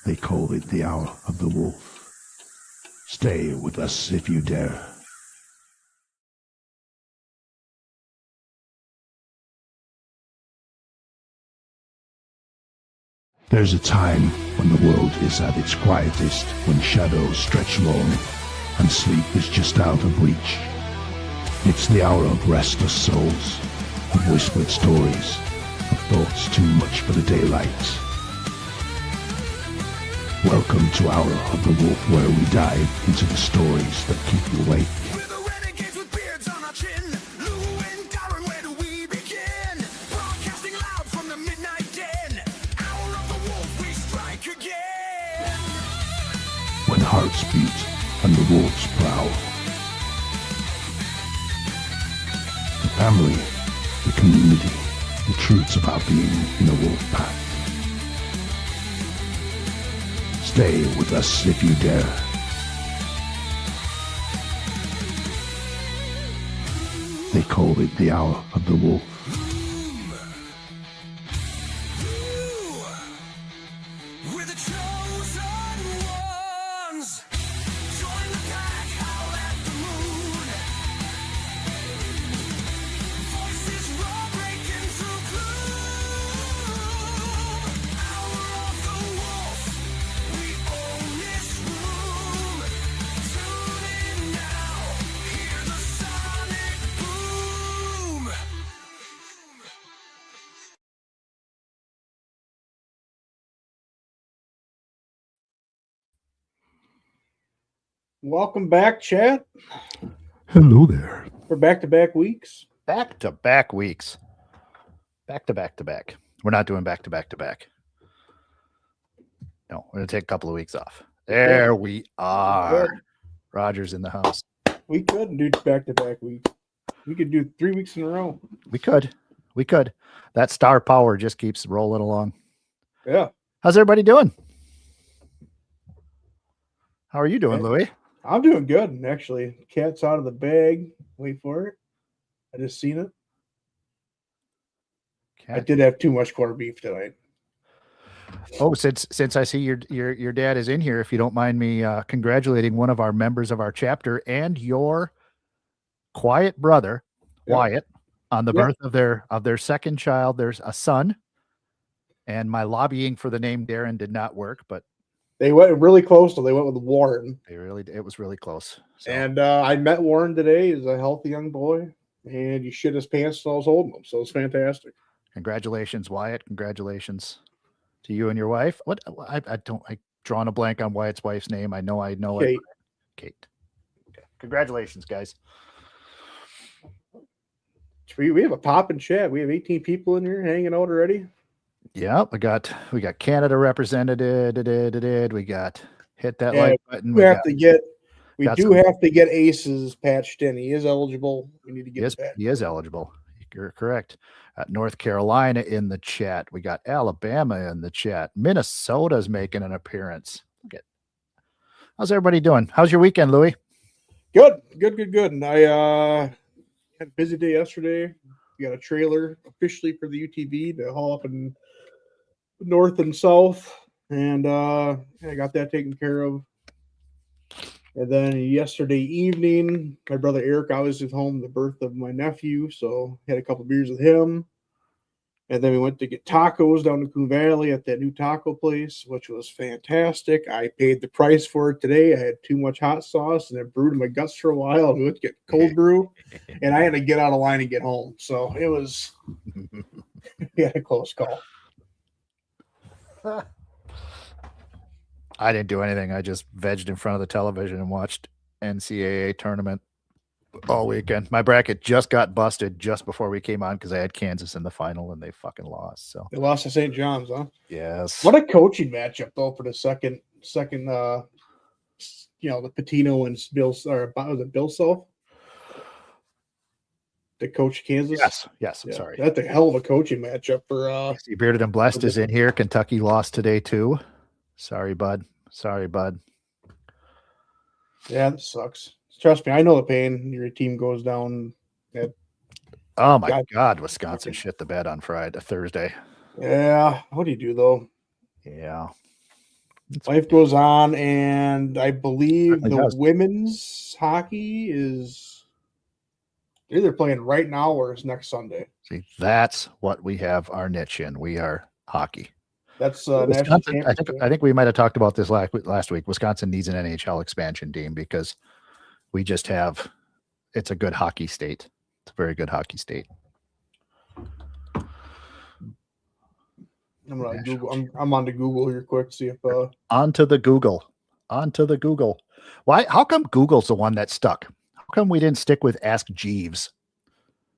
They call it the Hour of the Wolf. Stay with us if you dare. There's a time when the world is at its quietest, when shadows stretch long and sleep is just out of reach. It's the hour of restless souls, of whispered stories, of thoughts too much for the daylight. Welcome to Hour of the Wolf, where we dive into the stories that keep you awake. We're the renegades with beards on our chin. Lou and Darren, where do we begin? Broadcasting loud from the midnight den. Hour of the Wolf, we strike again. When hearts beat and the wolves prowl. The family, the community, the truths about being in a wolf pack. Stay with us if you dare. They call it the Hour of the Wolf. We're the chosen ones. Join the pack, howl at the moon. Voices raw, breaking through gloom. Hour of the Wolf, we own this room. Tune in now, hear the sonic boom. Welcome back, chat. Hello there. For back-to-back weeks. Back-to-back weeks. Back-to-back-to-back. We're not doing back-to-back-to-back. No, we're going to take a couple of weeks off. There we are. Roger's in the house. We couldn't do back-to-back weeks. We could do 3 weeks in a row. We could. That star power just keeps rolling along. Yeah. How's everybody doing? How are you doing, Okay. Louis? I'm doing good, actually. Cat's out of the bag. Wait for it. I just seen it. I did have too much corned beef tonight. Oh, since I see your dad is in here, if you don't mind me congratulating one of our members of our chapter and your quiet brother, Yep. Wyatt, on the Yep. birth of their second child. There's a son, and my lobbying for the name Darren did not work, but They went really close, they went with Warren. it was really close. So, And I met Warren today. He's a healthy young boy. And he shit his pants while I was holding him. So it's fantastic. congratulations, Wyatt. Congratulations to you and your wife. What I drawn a blank on Wyatt's wife's name. I know Kate. it. Kate. Okay. Congratulations, guys. We have a pop and chat. We have 18 people in here hanging out already. Yeah, we got Canada represented. We got hit that Yeah, like button. We have to get Ace's patched in. He is eligible. We need to get Yes, that. he is eligible. You're correct. North Carolina in the chat. We got Alabama in the chat. Minnesota's making an appearance. How's everybody doing? How's your weekend, Louis? Good. And I had a busy day yesterday. We got a trailer officially for the UTV to haul up in north and south. And I got that taken care of. And then yesterday evening, my brother Eric, I was at home, the birth of my nephew. So had a couple beers with him. And then we went to get tacos down in Coon Valley at that new taco place, which was fantastic. I paid the price for it today. I had too much hot sauce and it brewed in my guts for a while. And we went to get cold brew, and I had to get out of line and get home. So it was a close call. I didn't do anything. I just vegged in front of the television and watched NCAA tournament all weekend. My bracket just got busted just before we came on because I had Kansas in the final and they fucking lost. So They lost to St. John's, huh? yes. What a coaching matchup though for the second the Patino and Bill, or was it Bill Self? The coach Kansas. Yes. I'm Yeah, sorry. that's a hell of a coaching matchup for See, Bearded and Blessed is in here. Kentucky lost today too. Sorry, bud. Yeah, that sucks. Trust me, I know the pain. Your team goes down. Oh my God, Wisconsin shit the bed on Thursday. Yeah. What do you do though? Yeah. Life goes on, and I believe Certainly the does. women's hockey is either playing right now or it's next Sunday. See, that's what we have our niche in. We are hockey. That's national Wisconsin, championship. I think we might have talked about this last week. Wisconsin needs an NHL expansion team because we just have. It's a good hockey state. It's a very good hockey state. I'm gonna National Google. I'm on to Google here quick, see if Onto the Google. Why? How come Google's the one that stuck? How come we didn't stick with Ask Jeeves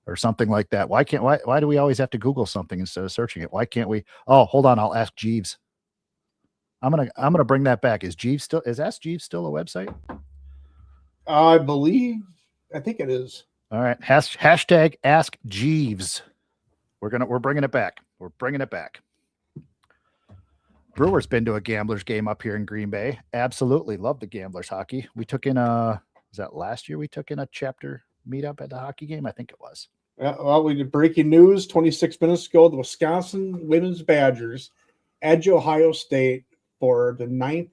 or something like that? Why do we always have to Google something instead of searching it? Why can't we? Oh, hold on, I'll ask Jeeves. I'm gonna bring that back. Is Ask Jeeves still a website? I think it is. All right. Hashtag Ask Jeeves. We're bringing it back. We're bringing it back. Brewers been to a Gamblers game up here in Green Bay. Absolutely love the Gamblers hockey. We took in was that last year? We took in a chapter meetup at the hockey game. I think it was. Well, we did breaking news 26 minutes ago. The Wisconsin Women's Badgers edge Ohio State for the 9th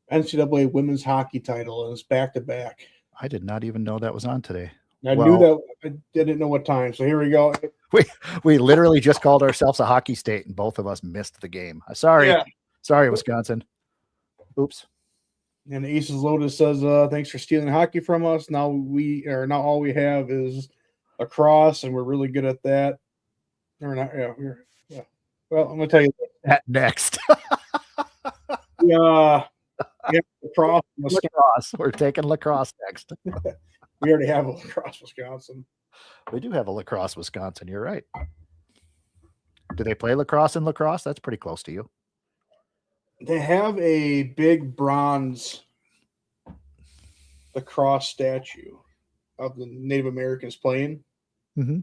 NCAA women's hockey title, and it's back to back. I did not even know that was on today. I knew that. I didn't know what time. So here we go. We literally just called ourselves a hockey state, and both of us missed the game. Sorry, Wisconsin. Oops. And Aces Lotus says, "Thanks for stealing hockey from us. Now all we have is lacrosse, and we're really good at that. We're not. Yeah. Well, I'm gonna tell you That next. Yeah, lacrosse. Lacrosse. We're taking lacrosse next. We already have a lacrosse, Wisconsin. We do have a lacrosse, Wisconsin. You're right. Do they play lacrosse in lacrosse? That's pretty close to you. They have a big bronze lacrosse statue of the Native Americans playing. Mm-hmm.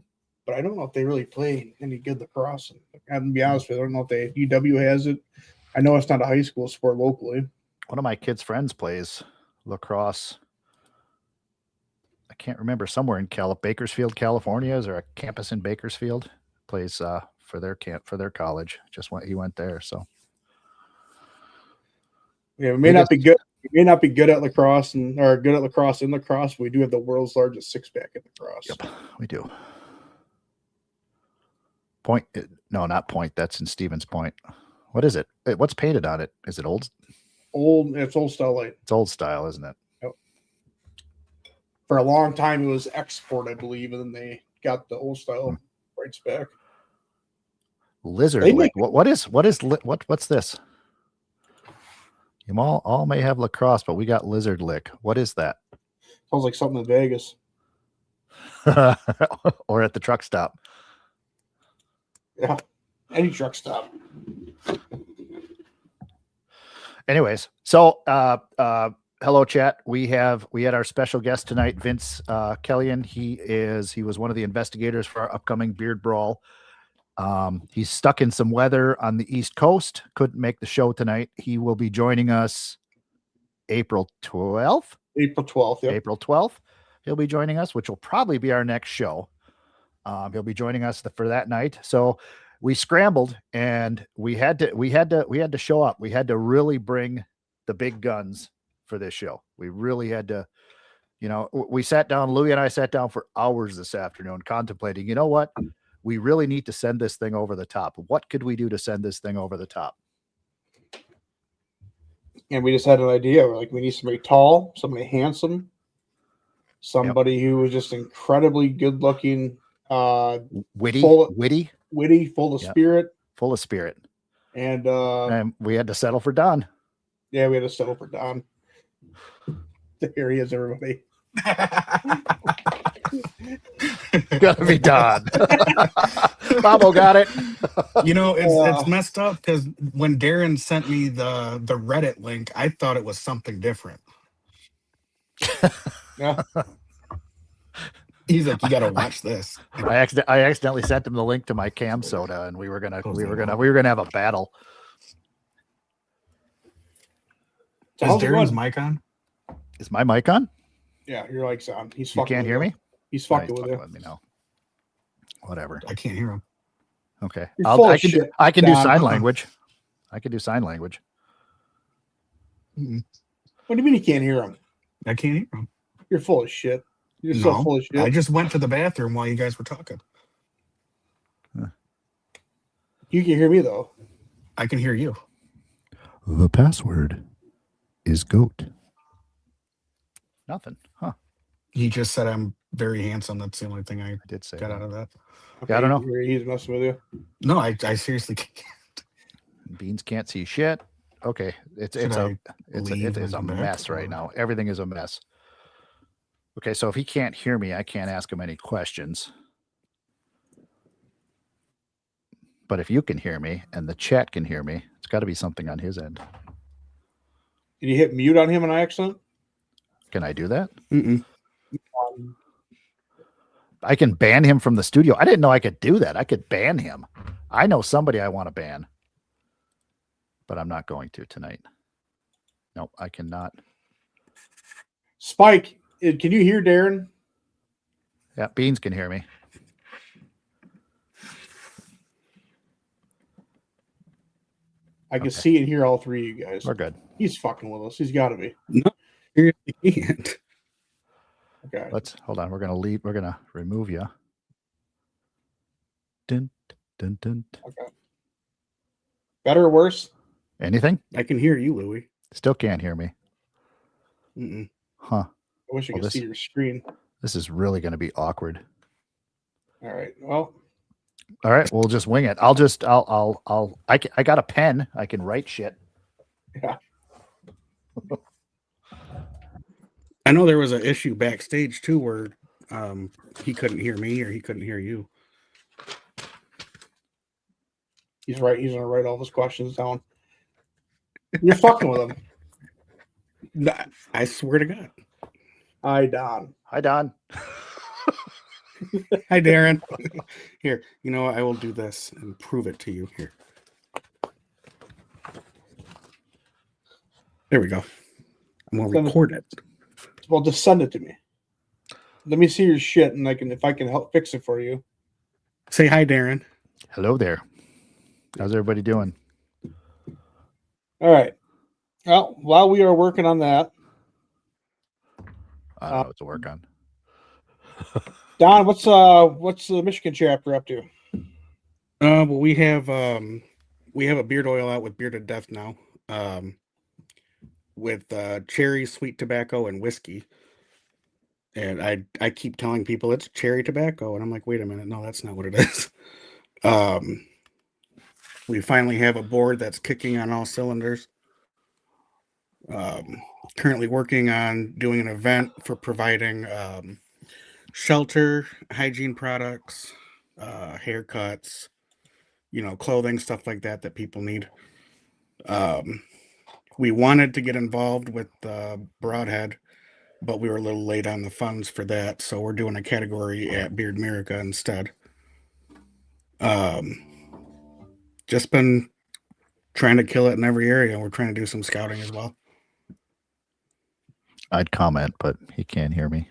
But I don't know if they really play any good lacrosse. I'm gonna be honest with you, I don't know if UW has it. I know it's not a high school sport locally. One of my kids' friends plays lacrosse. I can't remember, somewhere in Bakersfield, California. Is there a campus in Bakersfield? Plays for their college. He went there. So yeah, we may not be good. We may not be good at lacrosse or good at lacrosse in lacrosse, but we do have the world's largest six-pack in lacrosse. Yep, we do. Point? No, not Point. That's in Stevens Point. What is it? What's painted on it? Is it old? It's old style light. It's old style, isn't it? Yep. For a long time, it was export, I believe, and then they got the old style rights back. Lizard Lick. What's this? You all may have lacrosse, but we got Lizard Lick. What is that? Sounds like something in Vegas. Or at the truck stop. Yeah, any truck stop. Anyways, so hello chat. We had our special guest tonight, Vince Kellyan. He was one of the investigators for our upcoming Beard Brawl. He's stuck in some weather on the East Coast, couldn't make the show tonight. He will be joining us April 12th. April 12th. Yep. April 12th. He'll be joining us, which will probably be our next show. He'll be joining us for that night. So we scrambled and we had to show up. We had to really bring the big guns for this show. We really had to, we sat down, Louie and I sat down for hours this afternoon contemplating, you know what? We really need to send this thing over the top. What could we do to send this thing over the top? And we just had an idea. We're like, we need somebody tall, somebody handsome, somebody who was just incredibly good looking, witty, full of spirit. Full of spirit. And we had to settle for Don. Yeah, we had to settle for Don. Here he is, everybody. Gotta be Don. Bobo got it. It's messed up because when Darren sent me the Reddit link, I thought it was something different. Yeah. He's like, you gotta watch this. I accidentally sent him the link to my cam soda, and we were gonna have a battle. Is Darren's mic on? Is my mic on? Yeah, your mic's on. You can't hear me? He's fucking with you. Let me know. Whatever. I can't hear him. Okay. I can do sign language. I can do sign language. Mm-mm. What do you mean you can't hear him? I can't hear him. You're full of shit. You're so No, full of shit. I just went to the bathroom while you guys were talking. You can hear me though. I can hear you. The password is GOAT. Nothing. Huh. He just said I'm very handsome. That's the only thing I I did say got that. out of that. Yeah, I don't know. He's messing with you. No, I seriously can't. Beans can't see shit. Okay. It's Should a I leave it is a and come back, mess right or- now. Everything is a mess. Okay, so if he can't hear me, I can't ask him any questions. But if you can hear me and the chat can hear me, it's got to be something on his end. Did you hit mute on him on accident? Can I do that? Mm-mm. I can ban him from the studio. I didn't know I could do that. I could ban him. I know somebody I want to ban, but I'm not going to tonight. Nope, I cannot. Spike, can you hear Darren? Yeah, Beans can hear me. I can Okay. see and hear all three of you guys. We're good. He's fucking with us. He's got to be. Seriously can't. Okay. Let's hold on. We're gonna leave. We're gonna remove you. Dun, dun, dun. Okay. Better or worse? Anything? I can hear you, Louie. Still can't hear me. Mm-mm. Huh. I wish I Well, could this- see your screen. This is really going to be awkward. All right. Well, All right, we'll just wing it. I got a pen. I can write shit. I know there was an issue backstage too where he couldn't hear me or he couldn't hear you. he's right. He's gonna write all those questions down. You're fucking with him. No, I swear to God. Hi, Don. Hi, Don. Hi, Darren. Here, you know what? I will do this and prove it to you. Here. There we go. I'm gonna Send it- record it. Well, just send it to me. Let me see your shit, and if I can help fix it for you. Say hi, Darren. Hello there. How's everybody doing? All right. Well, while we are working on that, I don't know what to work on. Don, what's the Michigan chapter up to? Well, we have a beard oil out with Bearded Death now, with cherry, sweet tobacco, and whiskey. And I keep telling people it's cherry tobacco, and I'm like, wait a minute, no, that's not what it is. We finally have a board that's kicking on all cylinders. Currently working on doing an event for providing shelter, hygiene products, haircuts, clothing, stuff like that people need. We wanted to get involved with Broadhead, but we were a little late on the funds for that, so we're doing a category at Beard America instead. Just been trying to kill it in every area. We're trying to do some scouting as well. I'd comment, but he can't hear me.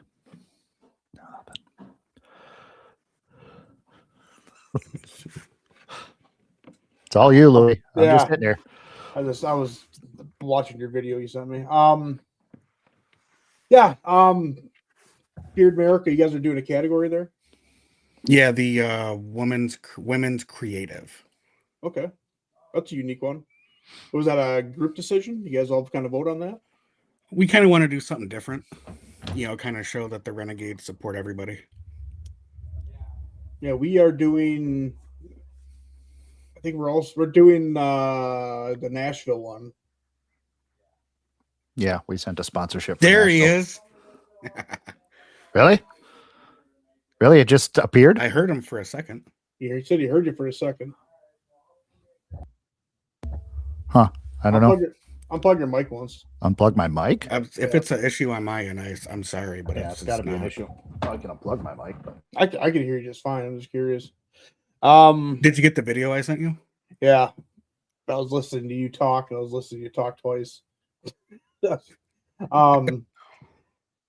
It's all you, Louie. I'm just Yeah. sitting here. I was watching your video you sent me. Yeah. Beard America, you guys are doing a category there. Yeah, the women's creative. Okay, that's a unique one. Was that a group decision? You guys all kind of vote on that? We kind of want to do something different, kind of show that the Renegades support everybody. Yeah, we are doing. I think we're doing the Nashville one. Yeah, we sent a sponsorship. for There he Nashville. is. Really? Really? It just appeared? I heard him for a second. He said he heard you for a second. Huh. I don't know. Unplug your mic once. Unplug my mic? If it's an issue on my end, I'm sorry, but Yeah, it's got to be an not. issue. I can unplug my mic, but I can hear you just fine. I'm just curious. Did you get the video I sent you? Yeah. I was listening to you talk, and I was listening to you talk twice.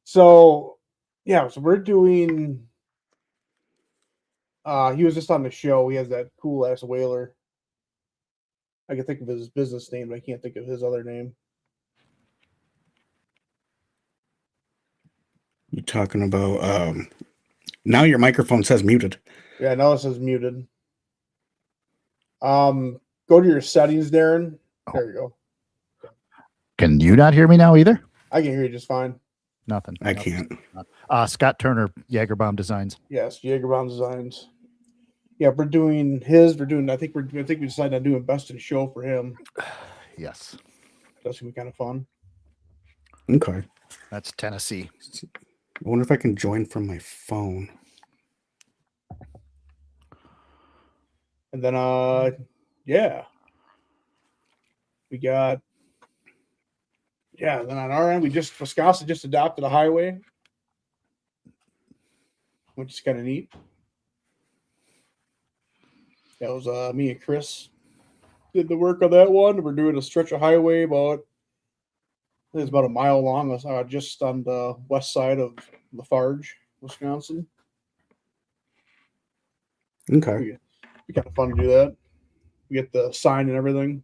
So yeah, so we're doing he was just on the show. He has that cool ass whaler. I can think of his business name, but I can't think of his other name. talking about? Now your microphone says muted. Yeah, now it says muted. Go to your settings, Darren. There you go. Can you not hear me now either? I can hear you just fine. Nothing. I Nothing. can't. Scott Turner, Jagerbomb Designs. Yes, Jagerbomb Designs. Yeah, we're doing his. I think we decided on doing best in show for him. Yes, That's gonna be kind of fun. Okay. that's Tennessee. I wonder if I can join from my phone. And then yeah. We got then on our end Wisconsin just adopted a highway, which is kind of neat. That was me and Chris did the work on that one. We're doing a stretch of highway it's about a mile long, just on the west side of Lafarge, Wisconsin. Okay. Be kind of fun to do that. We get the sign and everything.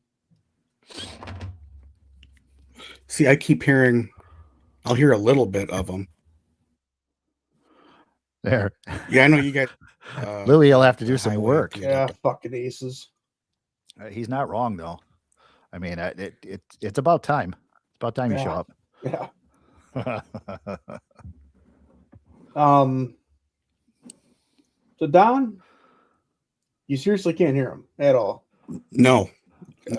See, I keep hearing. I'll hear a little bit of them. There. Yeah, I know you guys. Louis will have to do the some highway work. update. Yeah, fucking aces. He's not wrong though. I mean, it's about time. It's about time you show up. Yeah. So Don, you seriously can't hear him at all. No,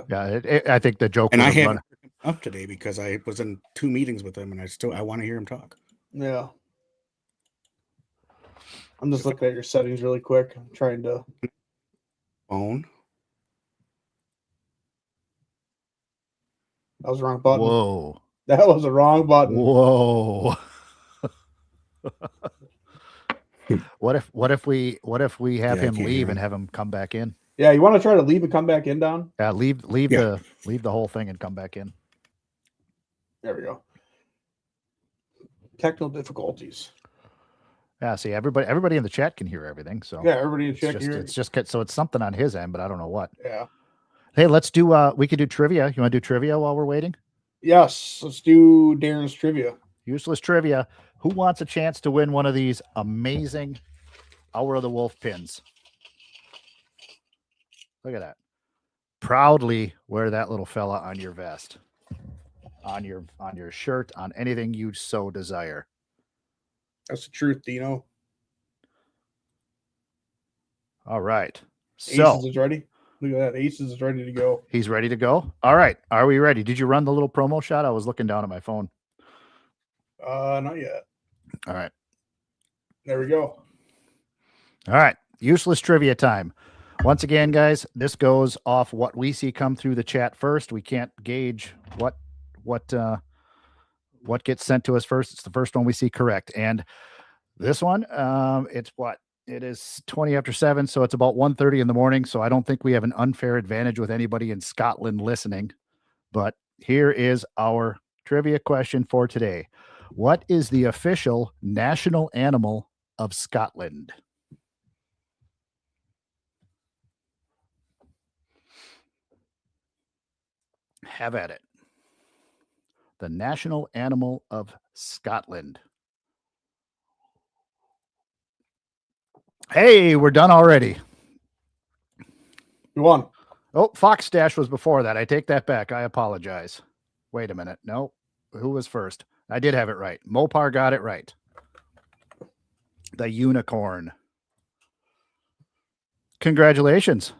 Yeah, I think the joke. and I would have haven't run- picked him up today because I was in 2 meetings with him, and I want to hear him talk. Yeah. I'm just looking at your settings really quick. I'm trying to. Phone. That was the wrong button. Whoa. That was the wrong button. Whoa. What if we have Yeah, I him can't leave hear and him. have him come back in? Yeah, you want to try to leave and come back in, Don? Yeah, leave Yeah. the whole thing and come back in. There we go. Technical difficulties. Yeah, see, everybody in the chat can hear everything. So Yeah, everybody in it's check just, here. it's just so it's something on his end, but I don't know what. Yeah. Hey, let's do we could do trivia. You want to do trivia while we're waiting? Yes, let's do Darren's trivia. Useless trivia. Who wants a chance to win one of these amazing Hour of the Wolf pins? Look at that. Proudly wear that little fella on your vest, on your shirt, on anything you so desire. That's the truth, Dino. All right. So Aces is ready. Look at that. Aces is ready to go. he's ready to go. All right. Are we ready? Did you run the little promo shot? I was looking down at my phone. Not yet. All right. There we go. All right. Useless trivia time. Once again, guys, this goes off what we see come through the chat first. We can't gauge what gets sent to us first. It's the first one we see correct. And this one, it's what? It is 20 after 7, so it's about 1:30 in the morning. So I don't think we have an unfair advantage with anybody in Scotland listening. But here is our trivia question for today. What is the official national animal of Scotland? Have at it. The national animal of Scotland. Hey, we're done already. You won. Oh, Fox Stash was before that. I take that back. I apologize. Wait a minute. No, who was first? I did have it right. Mopar got it right. The unicorn. Congratulations.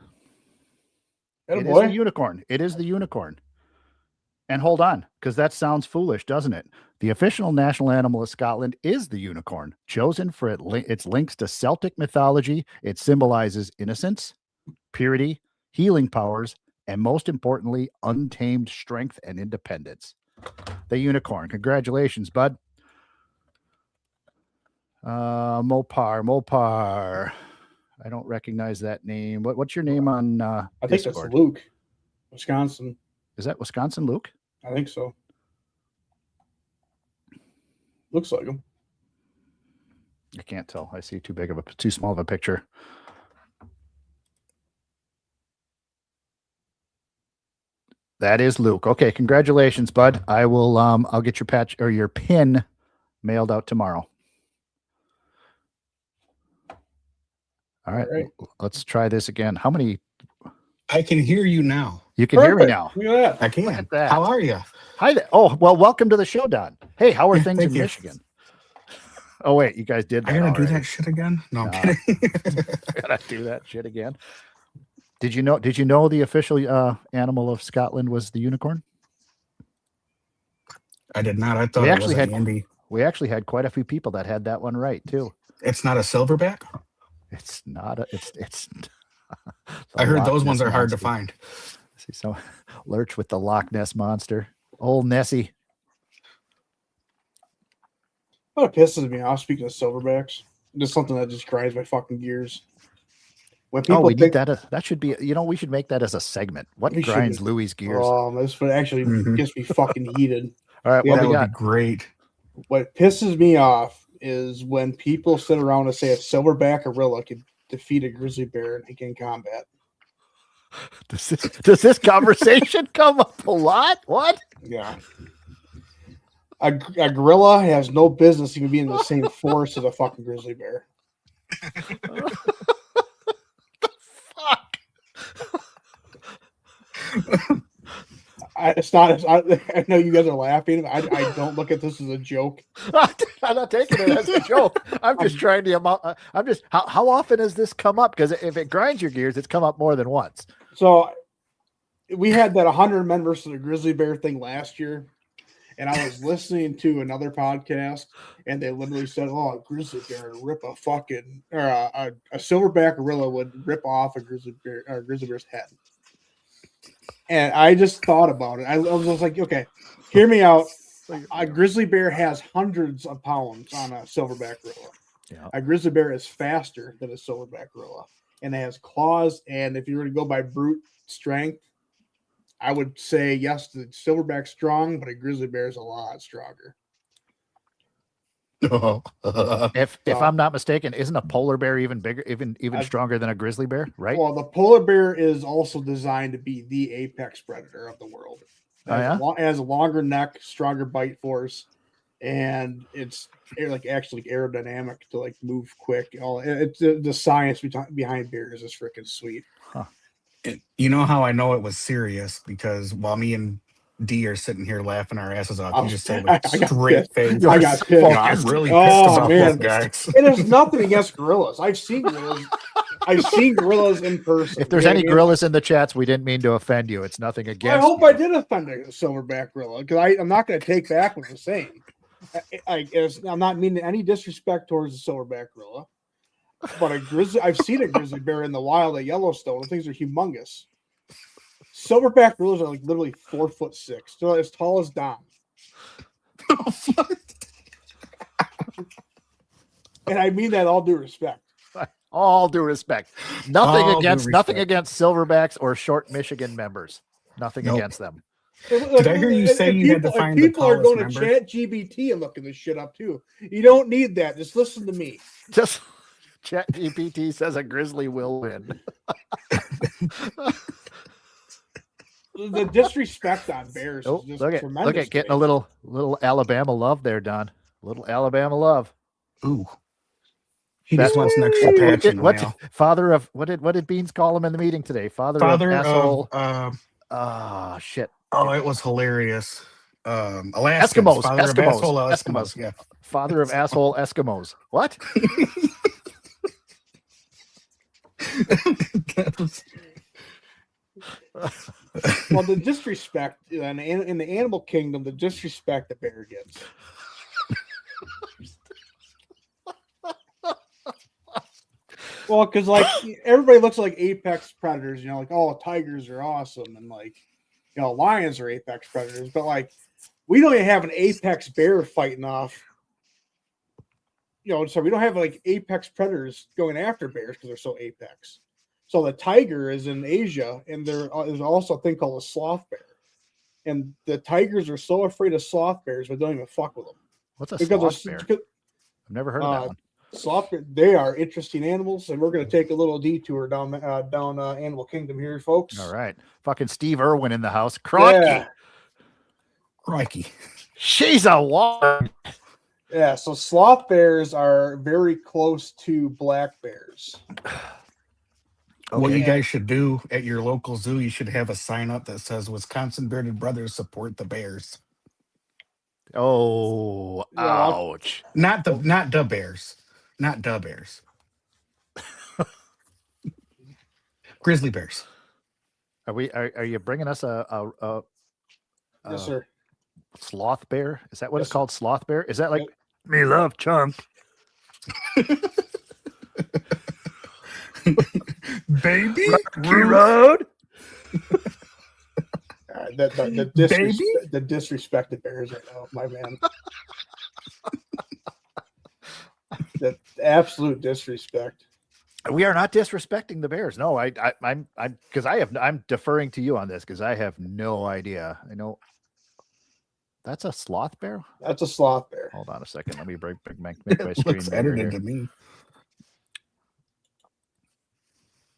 It is the Boy. unicorn. It is the unicorn. And hold on, because that sounds foolish, doesn't it? The official national animal of Scotland is the unicorn, chosen for its links to Celtic mythology. It symbolizes innocence, purity, healing powers, and most importantly, untamed strength and independence. The unicorn. Congratulations, bud. Mopar. I don't recognize that name. What's your name on I think Discord? that's Luke, Wisconsin. Is that Wisconsin, Luke? I think so. Looks like him. I can't tell. I see too small of a picture. That is Luke. Okay, congratulations, bud. I will I'll get your patch or your pin mailed out tomorrow. All right, All right. let's try this again. How many? I can hear you now. You can hear me Perfect. now. Look at that. I can. at that. How are you? Hi there. Oh, well, welcome to the show, Don. Hey, how are Yeah, things thank in you. Michigan? Oh, wait, you guys did I that gotta do already. that shit again. No, I'm Nah. kidding. Gotta do that shit again. Did you know the official animal of Scotland was the unicorn? I did not. I thought We it actually was had- an Andy. We actually had quite a few people that had that one right too. It's not a silverback. It's not a. It's. I heard those ones Ness are hard to Monster. find. See, so Lurch with the Loch Ness monster, old Nessie. What pisses me off, speaking of silverbacks, just something that just grinds my fucking gears. When people Oh, we think, need that. That should be. We should make that as a segment. What We should grinds be- Louis' gears? this would actually Mhm. gets me fucking heated. All right, yeah, what That we would got? be great. What pisses me off is when people sit around and say a silverback gorilla could defeat a grizzly bear in combat. Does this conversation come up a lot? What? Yeah. A gorilla has no business even being in the same forest as a fucking grizzly bear. Fuck. It's not. I know you guys are laughing. I don't look at this as a joke. I'm not taking it as a joke. I'm just trying to. I'm just. How often has this come up? Because if it grinds your gears, it's come up more than once. So we had that 100 men versus a grizzly bear thing last year, and I was listening to another podcast, and they literally said, "Oh, a grizzly bear would rip a fucking or a silverback gorilla would rip off a grizzly bear's head." And I just thought about it. I was just like, okay, hear me out. A grizzly bear has hundreds of pounds on a silverback gorilla. Yeah. A grizzly bear is faster than a silverback gorilla, and it has claws. And if you were to go by brute strength, I would say yes, the silverback's strong, but a grizzly bear is a lot stronger. If So- I'm not mistaken, isn't a polar bear even bigger, even stronger than a grizzly bear? Right? Well, the polar bear is also designed to be the apex predator of the world. Oh, yeah? It has a longer neck, stronger bite force, and it's like actually aerodynamic to like move quick. It's the science behind bears is freaking sweet. You know how I know it was serious? Because while me and D are sitting here laughing our asses off, you just said I with got straight pissed. face. I got You know, pissed. I'm really pissed Oh, about man. those guys. And there's nothing against gorillas. I've seen gorillas. I've seen gorillas in person. If there's You know any what I mean? gorillas in the chats, we didn't mean to offend you. It's nothing against. I hope you. I did offend a silverback gorilla because I'm not going to take back what I'm saying. I'm not meaning any disrespect towards the silverback gorilla, but I've seen a grizzly bear in the wild at Yellowstone. The things are humongous. Silverback gorillas are like literally 4'6". They're as tall as Dom. And I mean that all due respect. All due respect. Nothing All due nothing respect. against silverbacks or short Michigan members. Nothing Nope. against them. Did I hear you say you had to find the people are tallest going to member? chat GBT and looking this shit up too. You don't need that. Just listen to me. Just Chat GPT says a grizzly will win. The disrespect on bears Oh, is just look tremendous. at getting a little Alabama love there, Don. Little Alabama love. Ooh. He just wants an extra patch in the mail. Father of what did Beans call him in the meeting today? Father Father of asshole. of Shit. oh, it was hilarious. Alaskans, Eskimos, father of Eskimos, asshole Eskimos. Yeah. Father of asshole Eskimos. What? That was- Well, the disrespect in the animal kingdom, the disrespect the bear gets. Well, because like everybody looks like apex predators, like oh, tigers are awesome, and like lions are apex predators, but like we don't even have an apex bear fighting off. So we don't have like apex predators going after bears because they're so apex. So the tiger is in Asia, and there is also a thing called a sloth bear, and the tigers are so afraid of sloth bears, but don't even fuck with them What's a because sloth bear? because I've never heard of that one. sloth bear, they are interesting animals, and we're going to take a little detour down Animal Kingdom here, folks. All right. Fucking Steve Irwin in the house. Crikey. Yeah. Crikey. She's a war. Yeah, so sloth bears are very close to black bears. What you Okay. guys should do at your local zoo, you should have a sign up that says Wisconsin Bearded Brothers support the bears. Oh, Yeah, well, ouch. Not the bears. Not the bears. Grizzly bears. Are you bringing us a yes, sir. sloth bear? Is that what Yes, it's sir. called? Sloth bear? Is that like Yep. me love chunk? Baby. Road? The disrespected bears right now, my man. The absolute disrespect. We are not disrespecting the bears. No, I'm because I'm deferring to you on this because I have no idea. I know that's a sloth bear. That's a sloth bear. Hold on a second. Let me make my It screen looks bigger edited here. to me.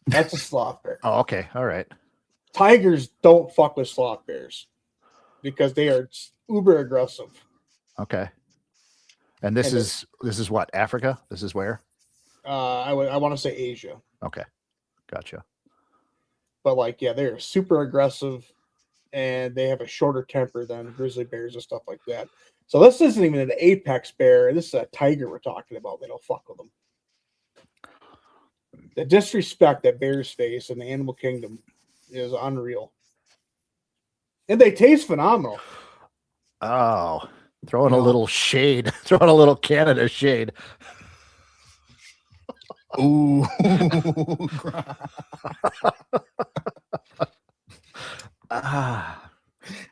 That's a sloth bear. Oh, okay. All right. Tigers don't fuck with sloth bears because they are uber aggressive. Okay. And this And is what, Africa? This is where? I want to say Asia, Okay. Gotcha. but like yeah, they're super aggressive, and they have a shorter temper than grizzly bears and stuff like that. So this isn't even an apex bear. This is a tiger we're talking about. They don't fuck with them. The disrespect that bears face in the animal kingdom is unreal, and they taste phenomenal. Oh, throwing You a know? little shade, throwing a little Canada shade. Ooh. Ah.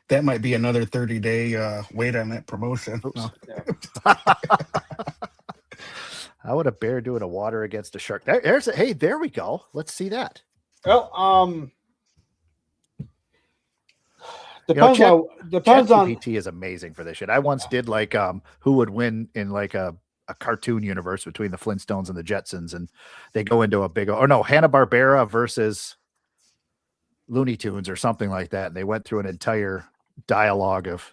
That might be another 30-day wait on that promotion. Oops. No. How would a bear do in a water against a shark? Hey, there we go. Let's see that. Well, You know, depends on ChatGPT is amazing for this shit. I once did like who would win in like a cartoon universe between the Flintstones and the Jetsons, and they go into a big Hanna-Barbera versus Looney Tunes or something like that. And they went through an entire dialogue of,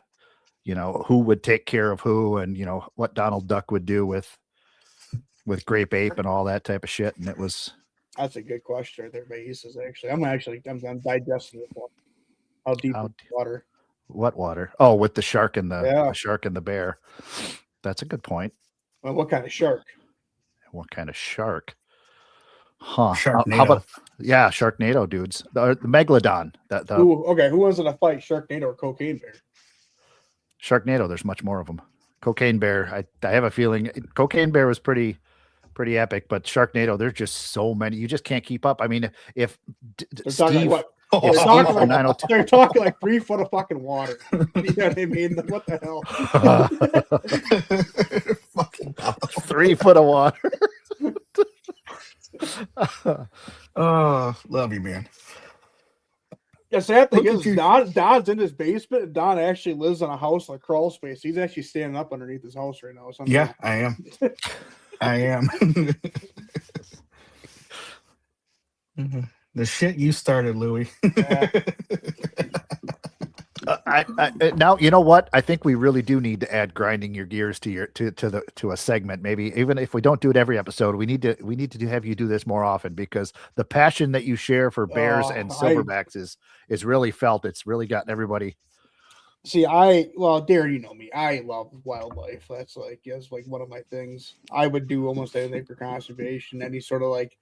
you know, who would take care of who, and you know what Donald Duck would do with Grape Ape and all that type of shit. And it was that's a good question right there, Basis. Actually, I'm digesting this one. How deep How is the water? what water? Oh, with the shark and Yeah. the shark and the bear. That's a good point. Well, what kind of shark? What kind of shark? Huh? Sharknado. How about Sharknado dudes? The Megalodon. Who wins in a fight, Sharknado or Cocaine Bear? Sharknado. There's much more of them. Cocaine Bear. I have a feeling Cocaine Bear was pretty epic, but Sharknado. There's just so many. You just can't keep up. I mean, if They're talking Steve, like what? Oh, They're Steve talking from like, 902 they're talking like 3 foot of fucking water. You know what I mean? What the hell? Fucking hell. 3 foot of water. Oh, love you, man. The sad thing Look at is, you. Don's in his basement. And Don actually lives in a house like crawl space. He's actually standing up underneath his house right now. It's unreal. Yeah, I am. I am. The shit you started, Louis. Yeah. Now you know what? I think we really do need to add grinding your gears to a segment. Maybe even if we don't do it every episode, we need to have you do this more often, because the passion that you share for bears and silverbacks is really felt. It's really gotten everybody. See, Darren, you know me. I love wildlife. That's like one of my things. I would do almost anything for conservation. Any sort of like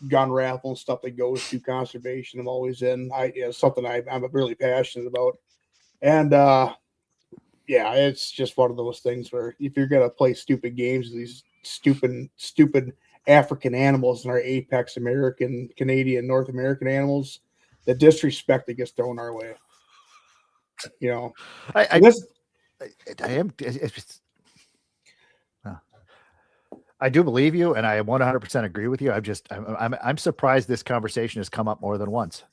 gun raffle and stuff that goes to conservation, I'm always in. Something I'm really passionate about. And yeah, it's just one of those things where if you're gonna play stupid games, these stupid African animals and our apex American, Canadian, North American animals, the disrespect that gets thrown our way. You know, I do believe you, and I 100% agree with you. I'm surprised this conversation has come up more than once.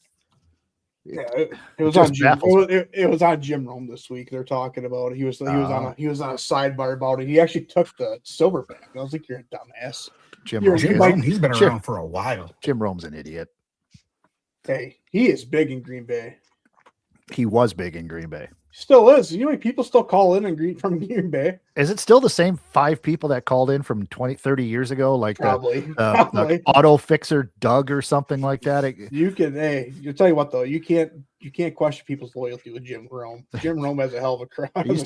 yeah, it was just on Jim. baffles It was on Jim Rome this week. They're talking about it. He was on a sidebar about it. He actually took the silverback. I was like, "You're a dumbass." Jim You're- Rome. Jim Like- Rome, he's been Jim- around for a while. Jim Rome's an idiot. Hey, he is big in Green Bay. He was big in Green Bay. Still is. You know, people still call in from Green Bay. Is it still the same 5 people that called in from 20, 30 years ago? Like Probably. the auto fixer Doug or something like that? You can, hey, you tell you what though, you can't question people's loyalty with Jim Rome. Jim Rome has a hell of a crowd. He used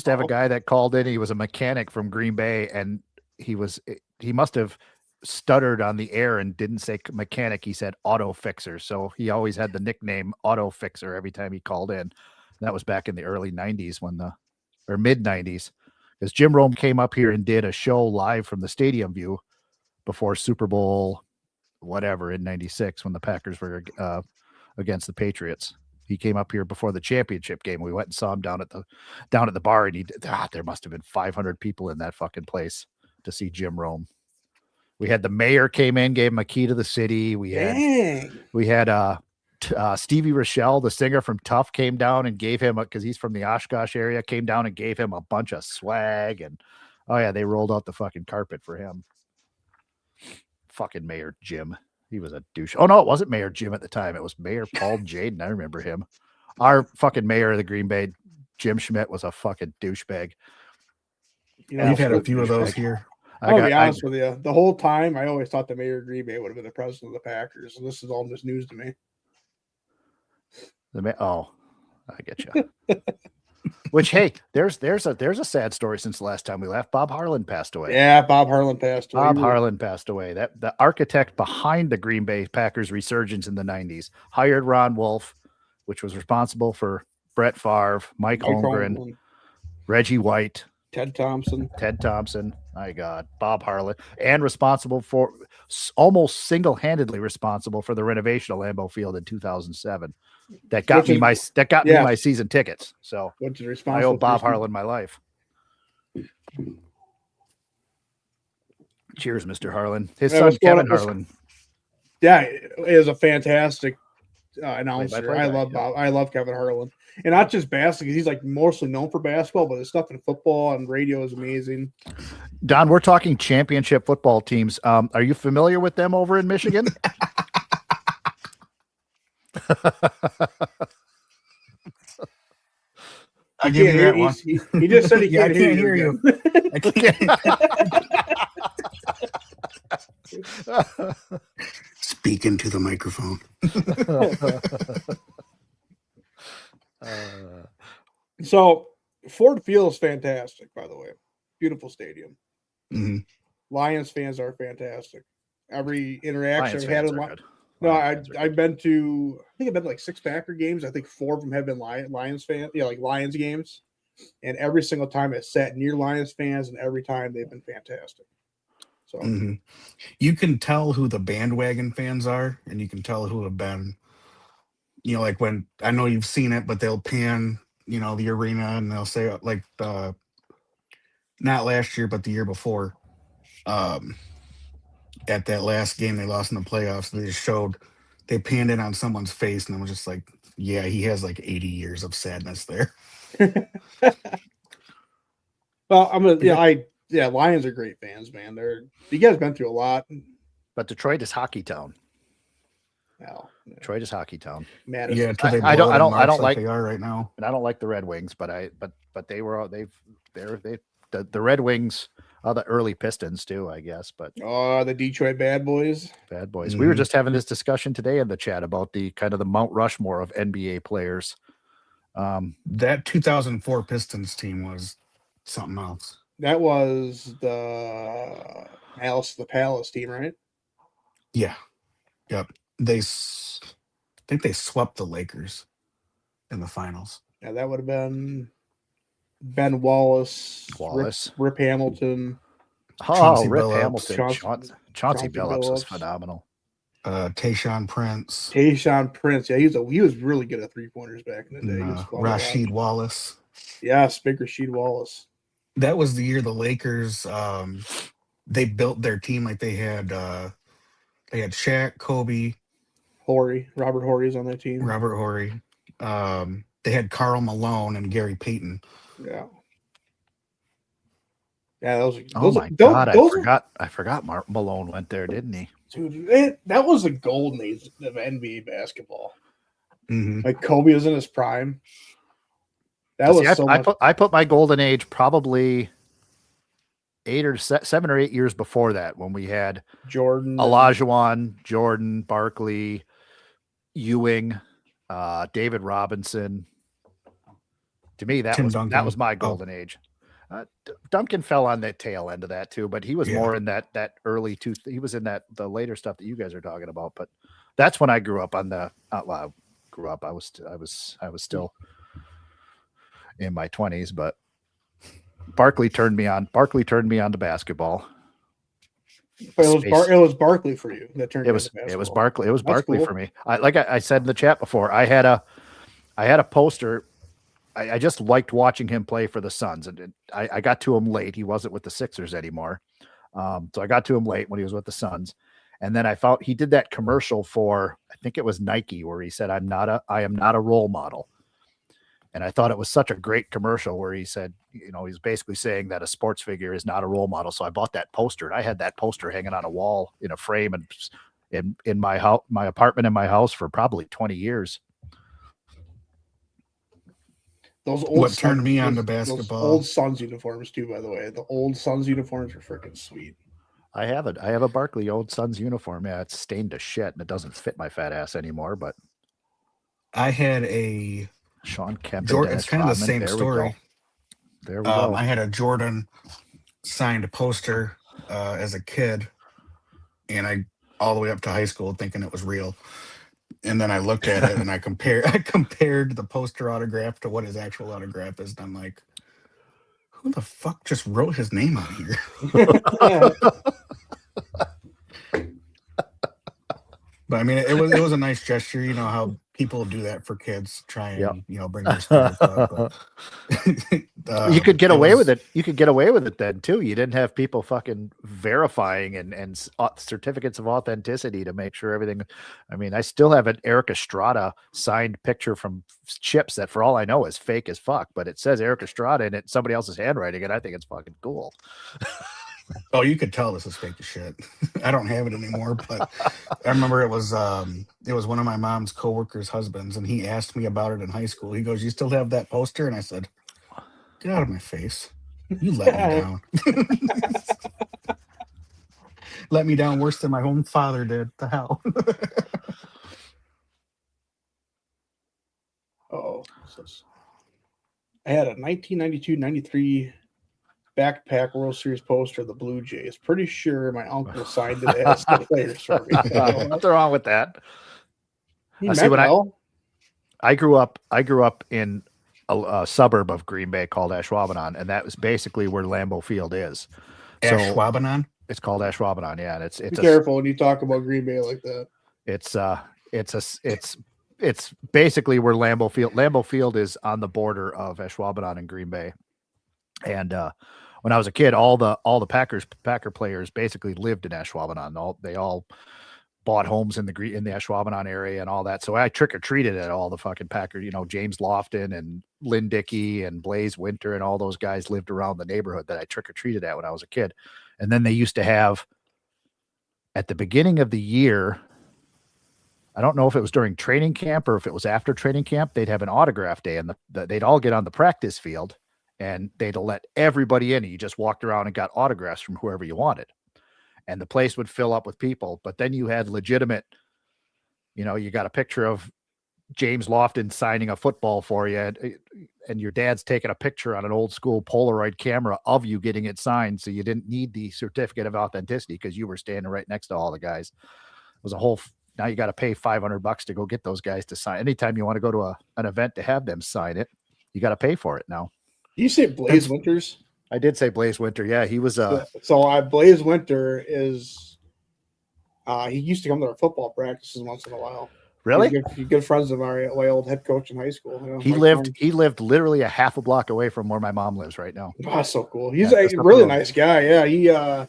to have a guy that called in. He was a mechanic from Green Bay, and he must have stuttered on the air and didn't say mechanic. He said auto fixer. So he always had the nickname auto fixer every time he called in. That was back in the early 90s or mid 90s, because Jim Rome came up here and did a show live from the stadium view before Super Bowl, whatever, in 96 when the Packers were against the Patriots. He came up here before the championship game. We went and saw him down at the bar, and there must have been 500 people in that fucking place to see Jim Rome. We had the mayor came in, gave him a key to the city. We had Stevie Rochelle, the singer from Tough, came down and gave him, because he's from the Oshkosh area, came down and gave him a bunch of swag. And oh yeah, they rolled out the fucking carpet for him. Fucking Mayor Jim. He was a douche. Oh no, it wasn't Mayor Jim at the time. It was Mayor Paul Jaden. I remember him. Our fucking mayor of the Green Bay, Jim Schmidt, was a fucking douchebag. You know, We've had a few of those here. I'll be honest with you. The whole time, I always thought the mayor of Green Bay would have been the president of the Packers. So this is all just news to me. I get you. Which, hey, there's a sad story since the last time we left. Bob Harlan passed away. Yeah, Bob Harlan passed away. Harlan passed away. That the architect behind the Green Bay Packers resurgence in the 90s hired Ron Wolf, which was responsible for Brett Favre, Mike Holmgren, Reggie White, Ted Thompson. My God, Bob Harlan, and responsible for almost single-handedly responsible for the renovation of Lambeau Field in 2007. That got me my season tickets. So which is I responsible owe Bob Harlan my life. Cheers, Mr. Harlan. His son Kevin Harlan. Yeah, is a fantastic announcer. I love Bob. I love Kevin Harlan, and not just basketball, because he's like mostly known for basketball, but his stuff in football and radio is amazing. Don, we're talking championship football teams. Are you familiar with them over in Michigan? I'll give you that one. He just said he can't hear you. I can't. Speaking to the microphone. So Ford Field is fantastic, by the way. Beautiful stadium. Mm-hmm. Lions fans are fantastic. Every interaction Lions I've had fans with are good. no, Lions are I've good. been to, I think I've been to like 6 Packer games. I think 4 of them have been Lions fans, like Lions games. And every single time I sat near Lions fans, and every time they've been fantastic. So You can tell who the bandwagon fans are, and you can tell who have been, like when, I know you've seen it, but they'll pan, the arena, and they'll say like not last year, but the year before, at that last game they lost in the playoffs, they panned it on someone's face, and I was just like, yeah, he has like 80 years of sadness there. well, Lions are great fans, man. You guys been through a lot. But Detroit is hockey town. Well, Detroit is hockey town. Madison. Yeah, until they I don't blow it in March like they are right now. And I don't like the Red Wings, but the Red Wings are the early Pistons too, I guess. But the Detroit Bad Boys. Bad Boys. We were just having this discussion today in the chat about the kind of the Mount Rushmore of NBA players. That 2004 Pistons team was something else. That was the Alice the Palace team, right? Yeah. Yep. I think they swept the Lakers in the finals. Yeah, that would have been Ben Wallace. Rip Hamilton. Chauncey Rip Billups. Hamilton. Chauncey Billups was Billups. phenomenal. Tayshaun Prince. Yeah, he was really good at 3-pointers back in the day. He was fun to watch. Rasheed Wallace. Yes, big Rasheed Wallace. That was the year the Lakers they built their team like they had Shaq, Kobe, Robert Horry's on that team. Robert Horry. They had Karl Malone and Gary Payton. Yeah. Yeah, those I forgot Mark Malone went there, didn't he? Dude, that was the golden age of NBA basketball. Mhm. Like Kobe was in his prime. That See, was so much. I put my golden age probably 7 or 8 years before that, when we had Jordan. Olajuwon, Jordan, Barkley, Ewing, David Robinson. To me, that Tim was Duncan. my Oh. golden age. Duncan fell on the tail end of that too, but he was Yeah. more in that early he was in the later stuff that you guys are talking about. But that's when I grew up on the grew up. I was still in my 20s, but Barkley turned me on to basketball. But Space. it was Barkley for you that turned. It was Barkley. It was That's Barkley cool. for me. I said in the chat before, I had a poster. I just liked watching him play for the Suns, and I got to him late. He wasn't with the Sixers anymore, so I got to him late when he was with the Suns. And then I found he did that commercial for, I think it was Nike, where he said, I am not a role model. And I thought it was such a great commercial where he said, he's basically saying that a sports figure is not a role model. So I bought that poster, and I had that poster hanging on a wall in a frame and in my house, my apartment in my house, for probably 20 years. Those old What turned me on to those basketball? old Suns uniforms too, by the way. The old Suns uniforms are freaking sweet. I have a Barkley old Suns uniform. Yeah, it's stained to shit and it doesn't fit my fat ass anymore. But I had a Sean Kemp. Jordan. It's kind of the same story. There we go. I had a Jordan signed poster as a kid, and I all the way up to high school thinking it was real. And then I looked at it and I compared the poster autograph to what his actual autograph is, and I'm like, who the fuck just wrote his name on here? But I mean, it was a nice gesture. You know how people do that for kids, try and bring their spirits up. But, you could get away with it. You could get away with it then too. You didn't have people fucking verifying and certificates of authenticity to make sure everything. I mean, I still have an Eric Estrada signed picture from Chips that, for all I know, is fake as fuck, but it says Eric Estrada in it, somebody else's handwriting, and I think it's fucking cool. Oh, you could tell this is fake as shit. I don't have it anymore, but I remember it was one of my mom's coworkers' husbands, and he asked me about it in high school. He goes, "You still have that poster?" And I said, "Get out of my face. You let me down." Let me down worse than my own father did. The hell. Oh, I had a 1992-93 backpack World Series poster of the Blue Jays. Pretty sure my uncle signed it as the players for me. Nothing wrong with that. He See, meant when well. I grew up in a suburb of Green Bay called Ashwaubenon, and that was basically where Lambeau Field is. Ashwaubenon? It's called Ashwaubenon, yeah. And it's Be careful when you talk about Green Bay like that. It's basically where Lambeau Field. Lambeau Field is on the border of Ashwaubenon and Green Bay. And when I was a kid, all the Packer players basically lived in Ashwaubenon. They all bought homes in the Ashwaubenon area and all that. So I trick or treated at all the fucking Packer. James Lofton and Lynn Dickey and Blaze Winter and all those guys lived around the neighborhood that I trick or treated at when I was a kid. And then they used to have, at the beginning of the year, I don't know if it was during training camp or if it was after training camp, they'd have an autograph day, and they'd all get on the practice field. And they'd let everybody in. And you just walked around and got autographs from whoever you wanted. And the place would fill up with people. But then you had legitimate, you got a picture of James Lofton signing a football for you. And your dad's taking a picture on an old school Polaroid camera of you getting it signed. So you didn't need the certificate of authenticity because you were standing right next to all the guys. It was a whole, now you got to pay $500 to go get those guys to sign. Anytime you want to go to an event to have them sign it, you got to pay for it now. You say Blaze Winters? I did say Blaze Winter. Yeah, he was. Blaze Winter is. He used to come to our football practices once in a while. Really? He's good friends of my old head coach in high school. He lived literally a half a block away from where my mom lives right now. Oh, so cool. He's a really nice guy. Yeah,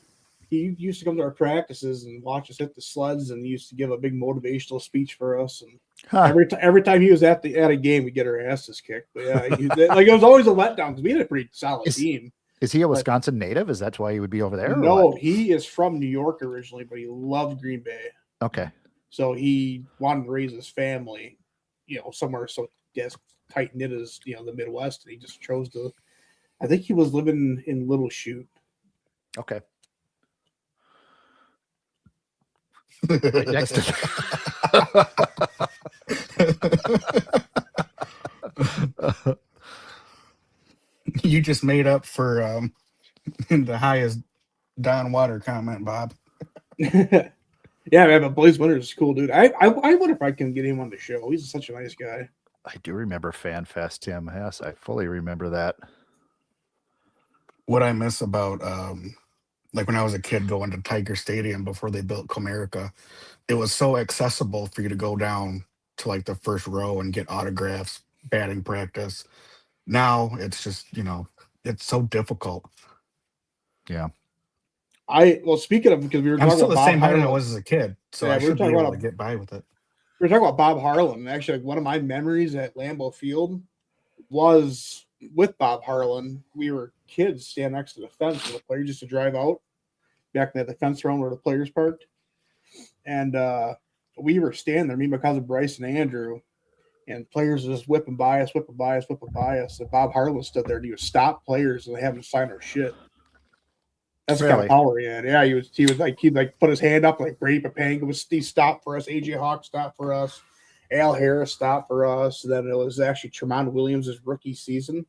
he used to come to our practices and watch us hit the sleds, and he used to give a big motivational speech for us. And every time he was at a game, we'd get our asses kicked. But yeah, it was always a letdown because we had a pretty solid team. Is he a Wisconsin native? Is that why he would be over there? No, he is from New York originally, but he loved Green Bay. Okay. So he wanted to raise his family somewhere so tight knit as the Midwest, and he just chose to. I think he was living in Little Chute. Okay. Right next to You just made up for the highest Don Water comment, Bob. Yeah, man, but Blaze Winters is cool, dude. I wonder if I can get him on the show. He's such a nice guy. I do remember Fan Fest, Tim. Yes, I fully remember that. What I miss about like when I was a kid going to Tiger Stadium before they built Comerica, it was so accessible for you to go down to like the first row and get autographs, batting practice. Now it's just, it's so difficult. Yeah. Speaking of, because we were I'm talking still about the same Bob height I Harlan. was as a kid, so Yeah, I we were should be talking able about to get by with it. We were talking about Bob Harlan. Actually, like, one of my memories at Lambeau Field was with Bob Harlan. We were kids standing next to the fence for the players just to drive out back at the fence around where the players parked. And we were standing there, me, my cousin Bryce, and Andrew, and players were just whipping by us. And Bob Harlan stood there and he would stop players and they have them sign our shit. That's the kind of Really? power he had. Yeah, he'd put his hand up like Brady Papanga he stopped for us. AJ Hawk stopped for us. Al Harris stopped for us. Then it was actually Tremont Williams' rookie season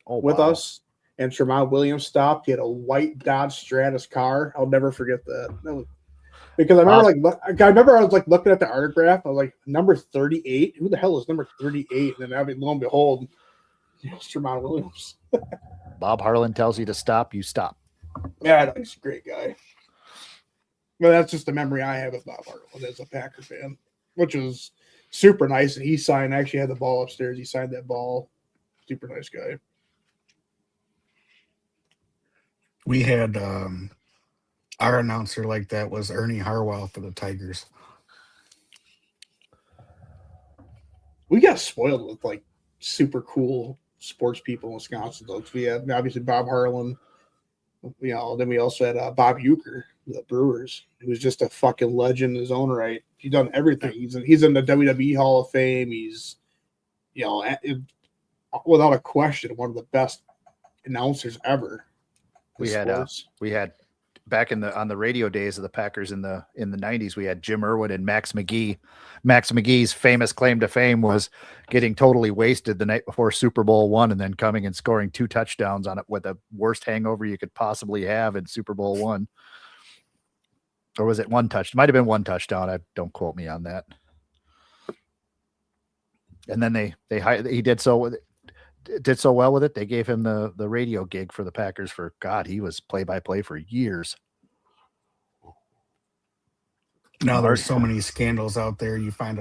with wow. us. And Tremont Williams stopped. He had a white Dodge Stratus car. I'll never forget that. Because I remember I was like looking at the autograph. I was like, number 38? Who the hell is number 38? And then lo and behold, it's Tremont Williams. Bob Harlan tells you to stop, you stop. Yeah, he's a great guy. But that's just the memory I have of Bob Harlan as a Packer fan, which was super nice. And he actually had the ball upstairs. He signed that ball. Super nice guy. We had our announcer like that was Ernie Harwell for the Tigers. We got spoiled with like super cool sports people in Wisconsin, though. We had obviously Bob Harlan. Then we also had Bob Uecker, the Brewers, who was just a fucking legend in his own right. He's done everything. He's in the WWE Hall of Fame. He's, without a question, one of the best announcers ever. We had back on the radio days of the Packers in the 90s, we had Jim Irwin and Max McGee. Max McGee's famous claim to fame was getting totally wasted the night before Super Bowl I and then coming and scoring 2 touchdowns on it with the worst hangover you could possibly have in Super Bowl I. Or was it 1 touch? It might have been 1 touchdown. Don't quote me on that. And then he did so well with it. They gave him the radio gig for the Packers for God. He was play-by-play for years. Now there's so many scandals out there. You find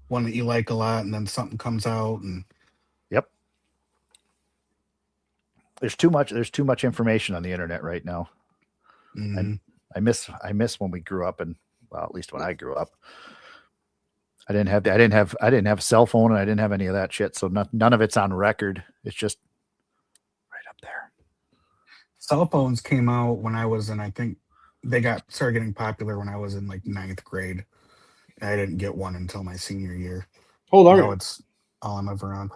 one that you like a lot, and then something comes out, and yep, there's too much information on the internet right now. And I miss when we grew up, and well, at least when I grew up, I didn't have a cell phone, and I didn't have any of that shit. So none of it's on record. It's just right up there. Cell phones came out when I was in, I think they started getting popular when I was in like 9th grade. I didn't get one until my senior year. How old are Now you? it's all I'm ever on.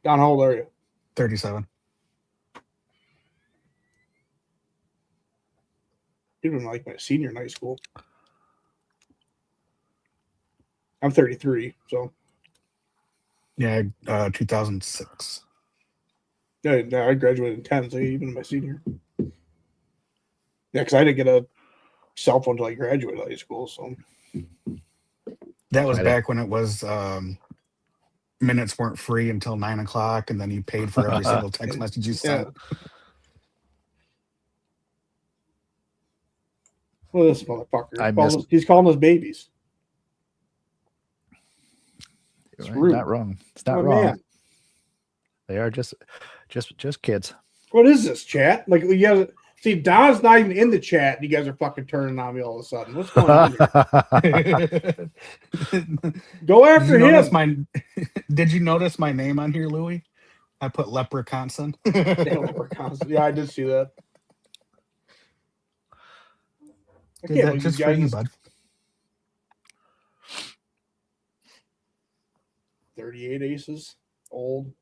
Don, how old are you? 37. Even like my senior in high school. I'm 33, so Yeah, 2006. yeah, I graduated in 10, so even my senior. Yeah, because I didn't get a cell phone until I graduated high school. So That was back when it was minutes weren't free until 9 o'clock, and then you paid for every single text message you sent. Well, this motherfucker. I He's calling us babies. It's Right, rude. not wrong. It's not Oh, wrong. man. They are just kids. What is this, chat? Like, you guys see, Don's not even in the chat, and you guys are fucking turning on me all of a sudden. What's going on here? Go after him. Did you notice my name on here, Louis? I put Leprechaun. Yeah, I did see that. I Did can't that believe just you for guys you, bud. 38 aces. Old.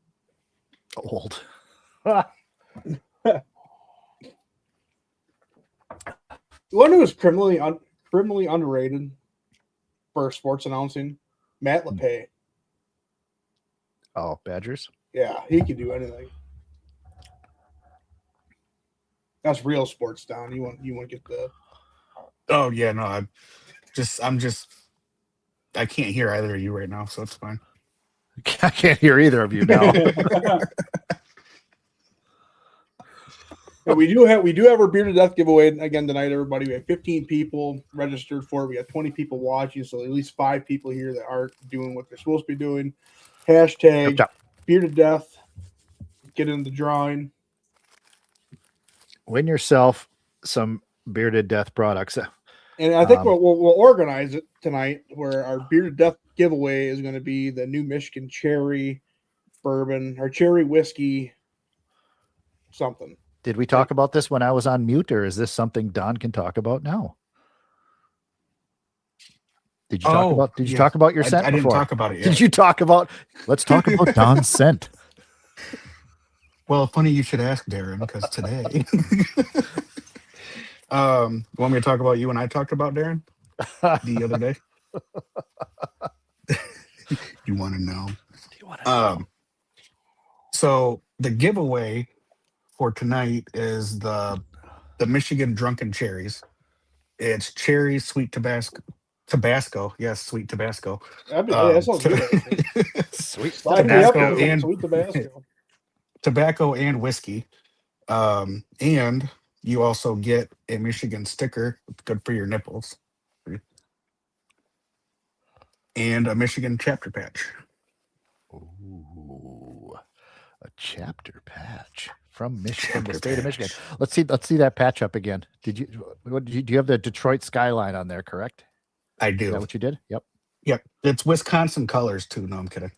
Old. The one who was criminally underrated for sports announcing, Matt LePay. Oh, Badgers. Yeah, he could do anything. That's real sports down. You want to get the Oh yeah, no, I'm just I can't hear either of you right now, so it's fine. I can't hear either of you now. Yeah, we do have our beer to death giveaway again tonight, everybody. We have 15 people registered for it. We got 20 people watching, so at least 5 people here that aren't doing what they're supposed to be doing. Hashtag Yep. beer to death. Get in the drawing. Win yourself some bearded death products. And I think Um, we'll organize it tonight where our beer to death giveaway is going to be the New Michigan cherry bourbon or cherry whiskey something. Did we talk about this when I was on mute, or is this something Don can talk about now? Did you talk about? Did you yes. talk about your scent I didn't before? talk about it yet. Did you talk about? Let's talk about Don's scent. Well, funny you should ask, Darren, because today. Want me to talk about you and I talked about, Darren, the other day? You want to know? Do you want to? So the giveaway for tonight is the Michigan Drunken Cherries. It's cherry sweet Tabasco. Yes, sweet Tabasco. That sounds good. Sweet Sign me up Tabasco for some and- sweet Tabasco. Tobacco and whiskey. And you also get a Michigan sticker. It's good for your nipples. And a Michigan chapter patch. Ooh, a chapter patch from Michigan, the Chapter state of patch. Michigan. Let's see that patch up again. Do you have the Detroit skyline on there? Correct. I Is do. that what you did? Yep. Yep. It's Wisconsin colors too. No, I'm kidding.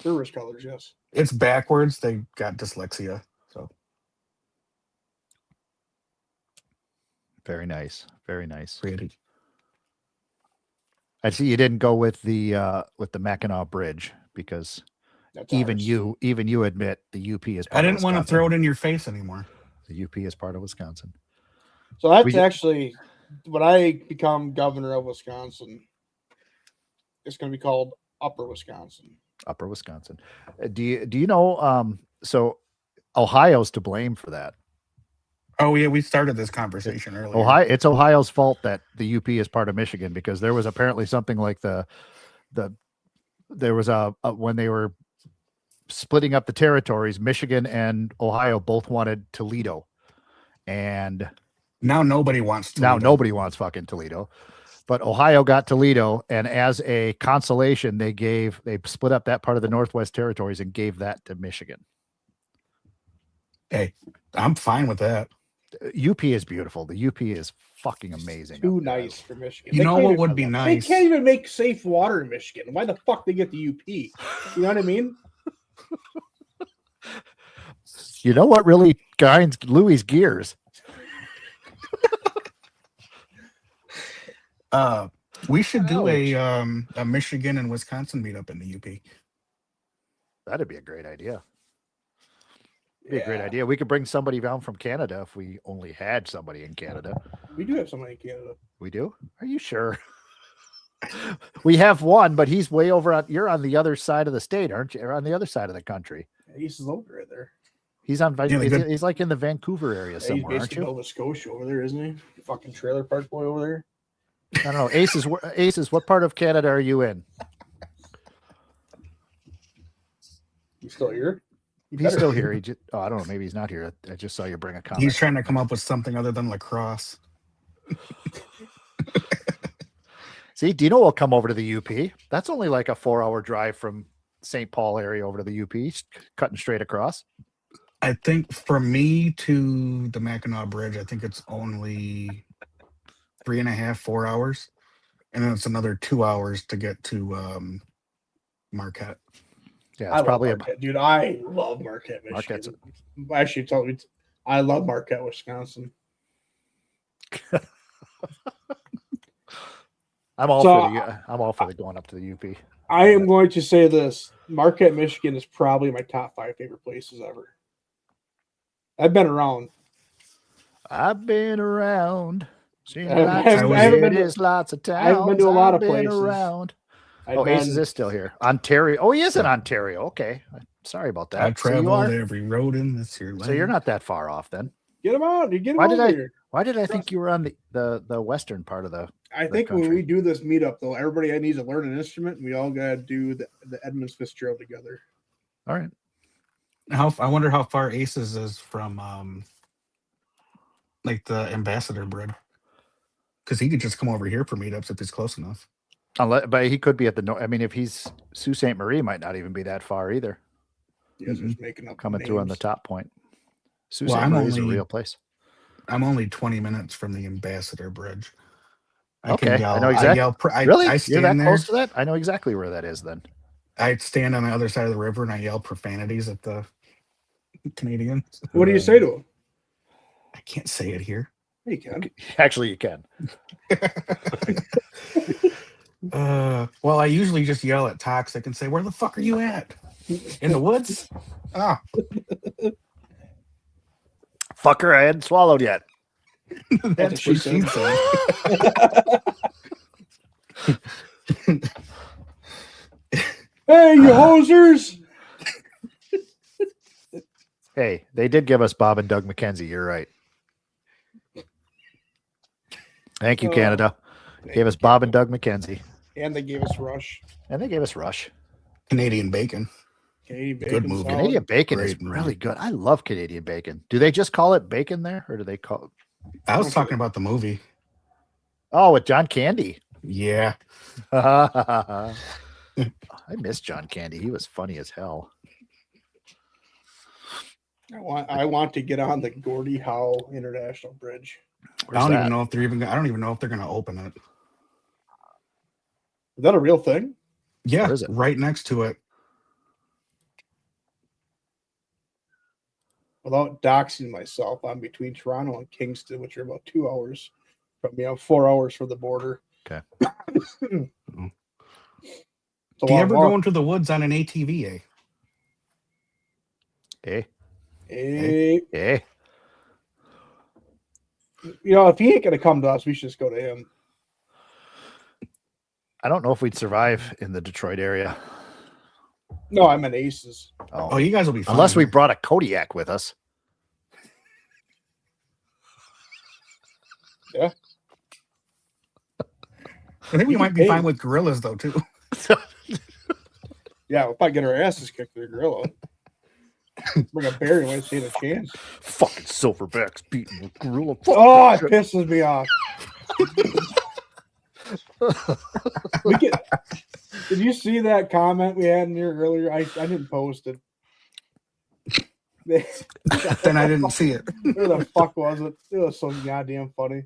Service colors, yes. It's backwards. They got dyslexia. So Very nice. Very nice. pretty. I see you didn't go with the Mackinac Bridge because That's even ours. you admit the UP is. I didn't want to throw it in your face anymore. The UP is part of Wisconsin. So that's We- actually when I become governor of Wisconsin. It's going to be called Upper Wisconsin. Upper Wisconsin. Do you know? So Ohio's to blame for that. Oh yeah, we started this conversation earlier. It's Ohio's fault that the UP is part of Michigan because there was apparently something like there was a when they were splitting up the territories, Michigan and Ohio both wanted Toledo, and Now nobody wants to. now nobody wants fucking Toledo. But Ohio got Toledo, and as a consolation, they split up that part of the Northwest Territories and gave that to Michigan. Hey, I'm fine with that. UP is beautiful. The UP is fucking amazing. Too up there. nice for Michigan. You They know can't what even- would be They nice? can't even make safe water in Michigan. Why the fuck they get the UP? You know what I mean? You know what really grinds Louis' gears? We should do a Michigan and Wisconsin meetup in the UP. That'd be a great idea. Be a great Yeah. idea. We could bring somebody down from Canada if we only had somebody in Canada. We do have somebody in Canada. We do? Are you sure? We have one, but he's way over on. You're on the other side of the state, aren't you? Or on the other side of the country. He's over right there. He's on. Yeah, he's, good. he's like in the Vancouver area Yeah, he's somewhere, aren't basically you? Nova Scotia over there, isn't he? Fucking trailer park boy over there. I don't know. Aces. What part of Canada are you in? You still here? You He's better- still here. I don't know. Maybe he's not here. I just saw you bring a comment. He's trying to come up with something other than lacrosse. See, Dino will come over to the UP. That's only like a 4-hour drive from St. Paul area over to the UP, cutting straight across. I think for me to the Mackinac Bridge, I think it's only 3.5, 4 hours. And then it's another 2 hours to get to Marquette. Yeah, I it's love probably Marquette, dude. I love Marquette, Michigan. Marquette's Actually, tell me, I love Marquette, Wisconsin. I'm all So, for the. I'm all for the going up to the UP. I am going to say this: Marquette, Michigan is probably my top 5 favorite places ever. I've been around. I've been around. Seen I lots haven't- of I haven't been to- cities, lots of towns. I haven't been to a lot of I've been places. around. I've Oh, been, Aces is still here. Ontario. Oh, he is in Ontario. Okay. Sorry about that. I've So you traveled are. every road in this here land. So you're not that far off then. get them out. You get them Why did over I- here. Why did I think you were on the western part of the? I the think when country. we do this meetup, though, everybody needs to learn an instrument, and we all got to do the Edmonds Fitzgerald together. All right. I wonder how far Aces is from like the Ambassador Bridge. Because he could just come over here for meetups if he's close enough. But he could be at the north. I mean, if he's Sault Ste. Marie, might not even be that far either. You guys are just making up Coming through on the names. top point. Sault Well, Ste. I'm Marie is a only- real place. I'm only 20 minutes from the Ambassador Bridge. Okay, I know I exactly. yell, I Really? You're stand that there. close to that? I know exactly where that is then. I stand on the other side of the river and I yell profanities at the Canadians. What do you say to him? I can't say it here. Hey, Ken. Actually, you can. Well, I usually just yell at Toxic and say, "Where the fuck are you at? In the woods?" Ah, Fucker, I hadn't swallowed yet. that's what what she she said. Hey, you hosers! Hey, they did give us Bob and Doug McKenzie. You're right. Thank you, Oh, Canada. Gave us Bob and Doug McKenzie. And they gave us Rush. And they gave us Rush. Canadian bacon. Canadian Good bacon movie. salad. Canadian bacon is Great movie. really good. I love Canadian bacon. Do they just call it bacon there? Or do they call I was talking about the movie. Oh, with John Candy. Yeah. I miss John Candy. He was funny as hell. I want to get on the Gordie Howe International Bridge. Where's I don't that? even know if they're even. I don't even know if they're going to open it. Is that a real thing? Yeah, Where is it? right next to it. Without doxing myself, I'm between Toronto and Kingston, which are about 2 hours from me. I'm 4 hours from the border. Okay. It's a Do you long ever walk. go into the woods on an ATV? Hey, Hey, hey. you know, if he ain't gonna come to us, we should just go to him. I don't know if we'd survive in the Detroit area. No, I'm an Aces. Oh, Oh, you guys will be fine. unless we brought a Kodiak with us. I think we You might can be pay. fine with gorillas though too. Yeah, we'll probably get our asses kicked to the gorilla. Bring a bear and we stand a chance. Fucking silverbacks beating the gorilla. Oh, it pisses me off. Did you see that comment we had in here earlier? I didn't post it. Then I didn't see it. Where the fuck was it? It was so goddamn funny.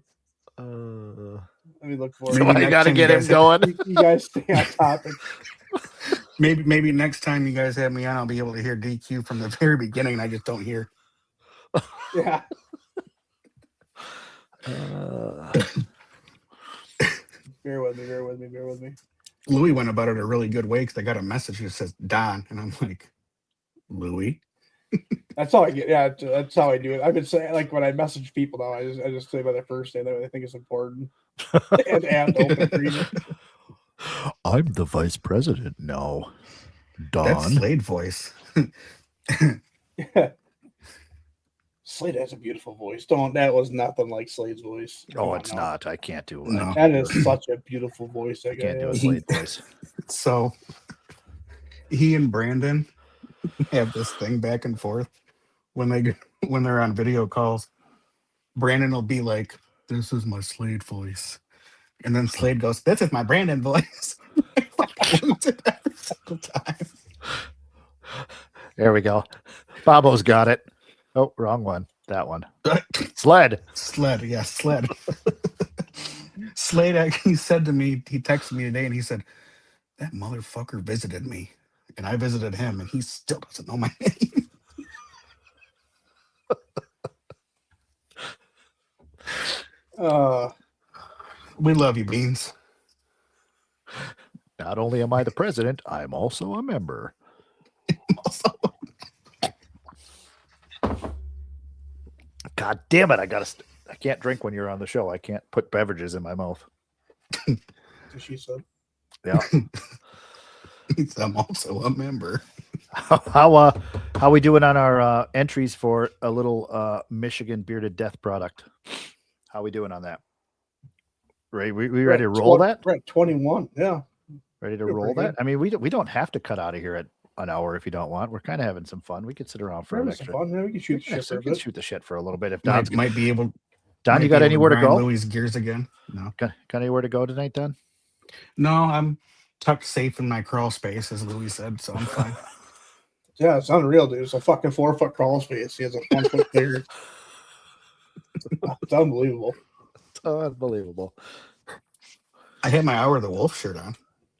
Let me look for it. Maybe I next gotta time get you him guys going. You guys stay on topic. Maybe next time you guys have me on, I'll be able to hear DQ from the very beginning. And I just don't hear. Yeah. Bear with me, bear with me, bear with me. Louis went about it a really good way because I got a message that says Don, and I'm like, Louis. That's how I get. Yeah, that's how I do it. I've been saying, like, when I message people now, I just say by their first name. That way I think it's important. and open freedom. I'm the vice president now. That's Don. Slade voice. Slade has a beautiful voice. That was nothing like Slade's voice. Come Oh, on it's now. not. I can't do it. No. That is such a beautiful voice. I can't do a it. Slade voice. So he and Brandon have this thing back and forth when they're on video calls. Brandon will be like, "This is my Slade voice," and then Slade goes, "This is my Brandon voice." Every single time. There we go. Bobo's got it. Oh, wrong one. That one. Sled. Sled, yeah, Sled. Slade actually said to me, he texted me today and he said, "That motherfucker visited me." And I visited him and he still doesn't know my name. Uh, We love you, Beans. Not only am I the president, I'm also a member. Also, God damn it! I can't drink when you're on the show. I can't put beverages in my mouth. She said. Yeah. I'm also a member. How we doing on our entries for a little Michigan bearded death product? How we doing on that? Ready? We ready to roll that? Right, 21. Yeah. Ready to Feel roll pretty that? I mean, we don't have to cut out of here at an hour if you don't want. We're kind of having some fun. We could sit around for We're an having some extra. fun. Yeah, we can shoot the Yeah, shit so for a we can bit. shoot the shit for a little bit. If Don's Might be able. Don, might you be got able anywhere to grind go? Louis' gears again? No. Got anywhere to go tonight, Don? No, I'm tucked safe in my crawl space, as Louis said, so I'm fine. Yeah, it's unreal, dude. It's a fucking 4-foot crawl space. He has a 1 foot beard. It's unbelievable. It's unbelievable. I had my Hour of the Wolf shirt on.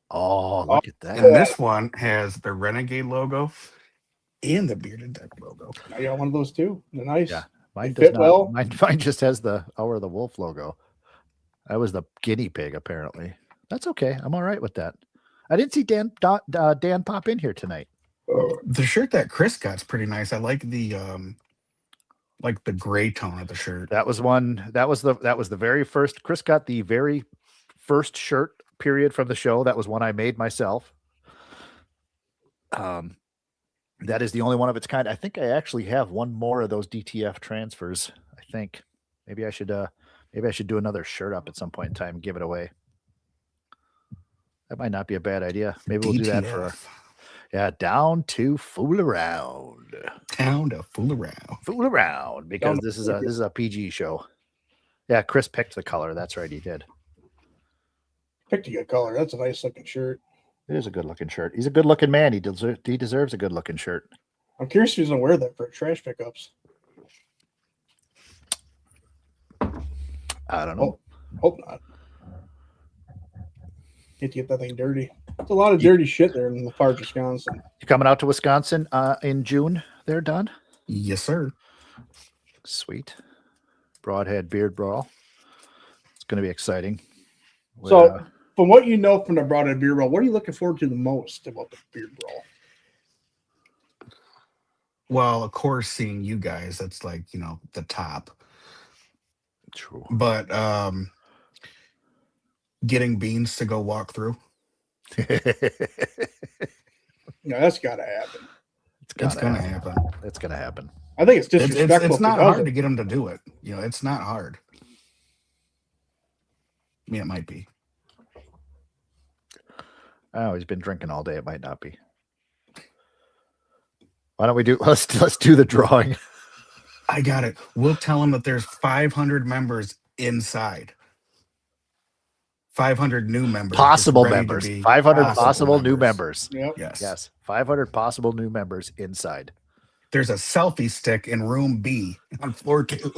Oh, look at that. And this one has the Renegade logo and the Bearded Deck logo. I got one of those too. They're nice. Yeah. Mine They does fit not. well. Mine just has the Hour of the Wolf logo. I was the guinea pig, apparently. That's okay. I'm all right with that. I didn't see Dan pop in here tonight. The shirt that Chris got's pretty nice. I like the gray tone of the shirt. That was the very first. Chris got the very first shirt period from the show. That was one I made myself. That is the only one of its kind. I think I actually have one more of those DTF transfers. I think maybe I should do another shirt up at some point in time and give it away. That might not be a bad idea. Maybe we'll do that for down to fool around. Down to fool around. Fool around because this is a PG show. Yeah, Chris picked the color. That's right, he did. Picked a good color. That's a nice looking shirt. It is a good looking shirt. He's a good looking man. He deserves a good looking shirt. I'm curious if he's gonna wear that for trash pickups. I don't know. Hope not. Get to get that thing dirty. There's a lot of dirty shit there in the far Wisconsin. You coming out to Wisconsin in June there, Don? Yes, sir. Sweet. Broadhead Beard Brawl. It's going to be exciting. So, from what you know from the Broadhead Beard Brawl, what are you looking forward to the most about the Beard Brawl? Well, of course, seeing you guys, that's like, the top. True. But getting Beans to go walk through. No, that's got to happen. It's going to happen. It's going to happen. I think it's disrespectful. It's not hard to get him to do it. It's not hard. I mean, it might be. Oh, he's been drinking all day. It might not be. Why don't we let's do the drawing. I got it. We'll tell him that there's 500 members inside. 500 new members. Possible ready to members. be 500 possible new members. Yep. Yes. 500 possible new members inside. There's a selfie stick in room B on floor 2.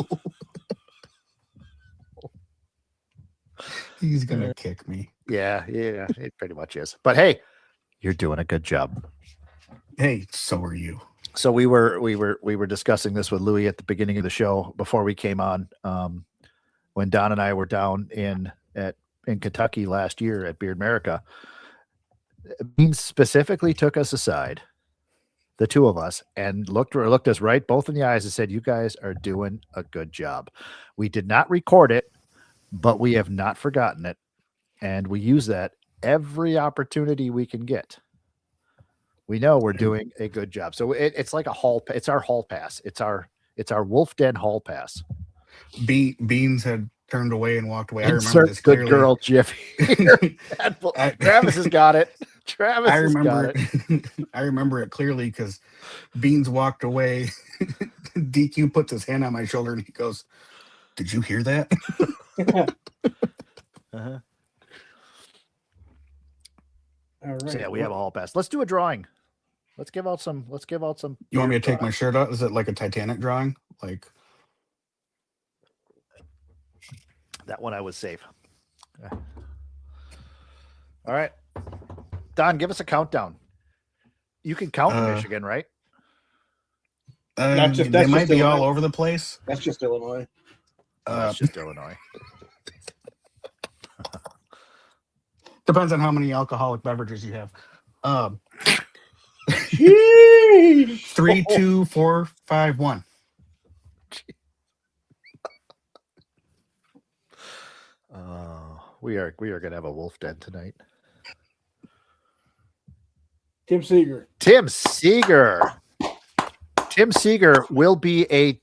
He's going to kick me. Yeah, it pretty much is. But hey, you're doing a good job. Hey, so are you. So we were discussing this with Louis at the beginning of the show before we came on. When Don and I were down in Kentucky last year at Beard America, Beans specifically took us aside, the two of us, and looked us right both in the eyes and said, "You guys are doing a good job." We did not record it, but we have not forgotten it, and we use that every opportunity we can get. We know we're doing a good job. So it's like a hall. It's our hall pass. It's our Wolf Den hall pass. Beans had turned away and walked away. I remember Insert this good clearly. girl Jiffy. Travis has got it. Travis I has remember got it. I remember it clearly because Beans walked away. DQ puts his hand on my shoulder and he goes, "Did you hear that?" Uh-huh. All right. So yeah, we have a hall pass. Let's do a drawing. Let's give out some. You want me to take my shirt out? Is it like a Titanic drawing? Like That one I was safe. All right. Don, give us a countdown. You can count in Michigan, right? That's they just might be all Illinois. over the place. That's just Illinois. That's just Illinois. Depends on how many alcoholic beverages you have. 3, 2, 4, 5, 1. We are gonna have a wolf den tonight. Tim Seeger. Tim Seeger. Tim Seeger will be a.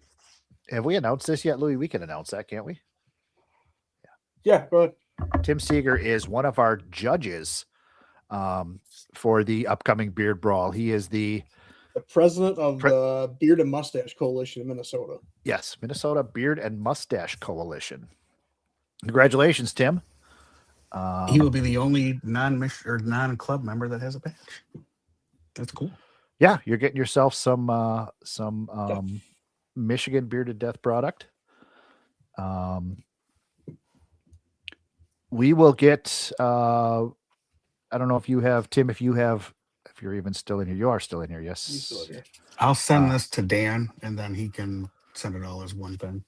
Have we announced this yet, Louis? We can announce that, can't we? Yeah, go ahead. Tim Seeger is one of our judges for the upcoming Beard Brawl. He is the president of the Beard and Mustache Coalition in Minnesota. Yes, Minnesota Beard and Mustache Coalition. Congratulations, Tim. He will be the only non-club member that has a badge. That's cool. Yeah, you're getting yourself some Michigan Bearded Death product. We will get. I don't know if you have, Tim. If you're even still in here, you are still in here. Yes. He's still in here. I'll send this to Dan, and then he can send it all as one thing.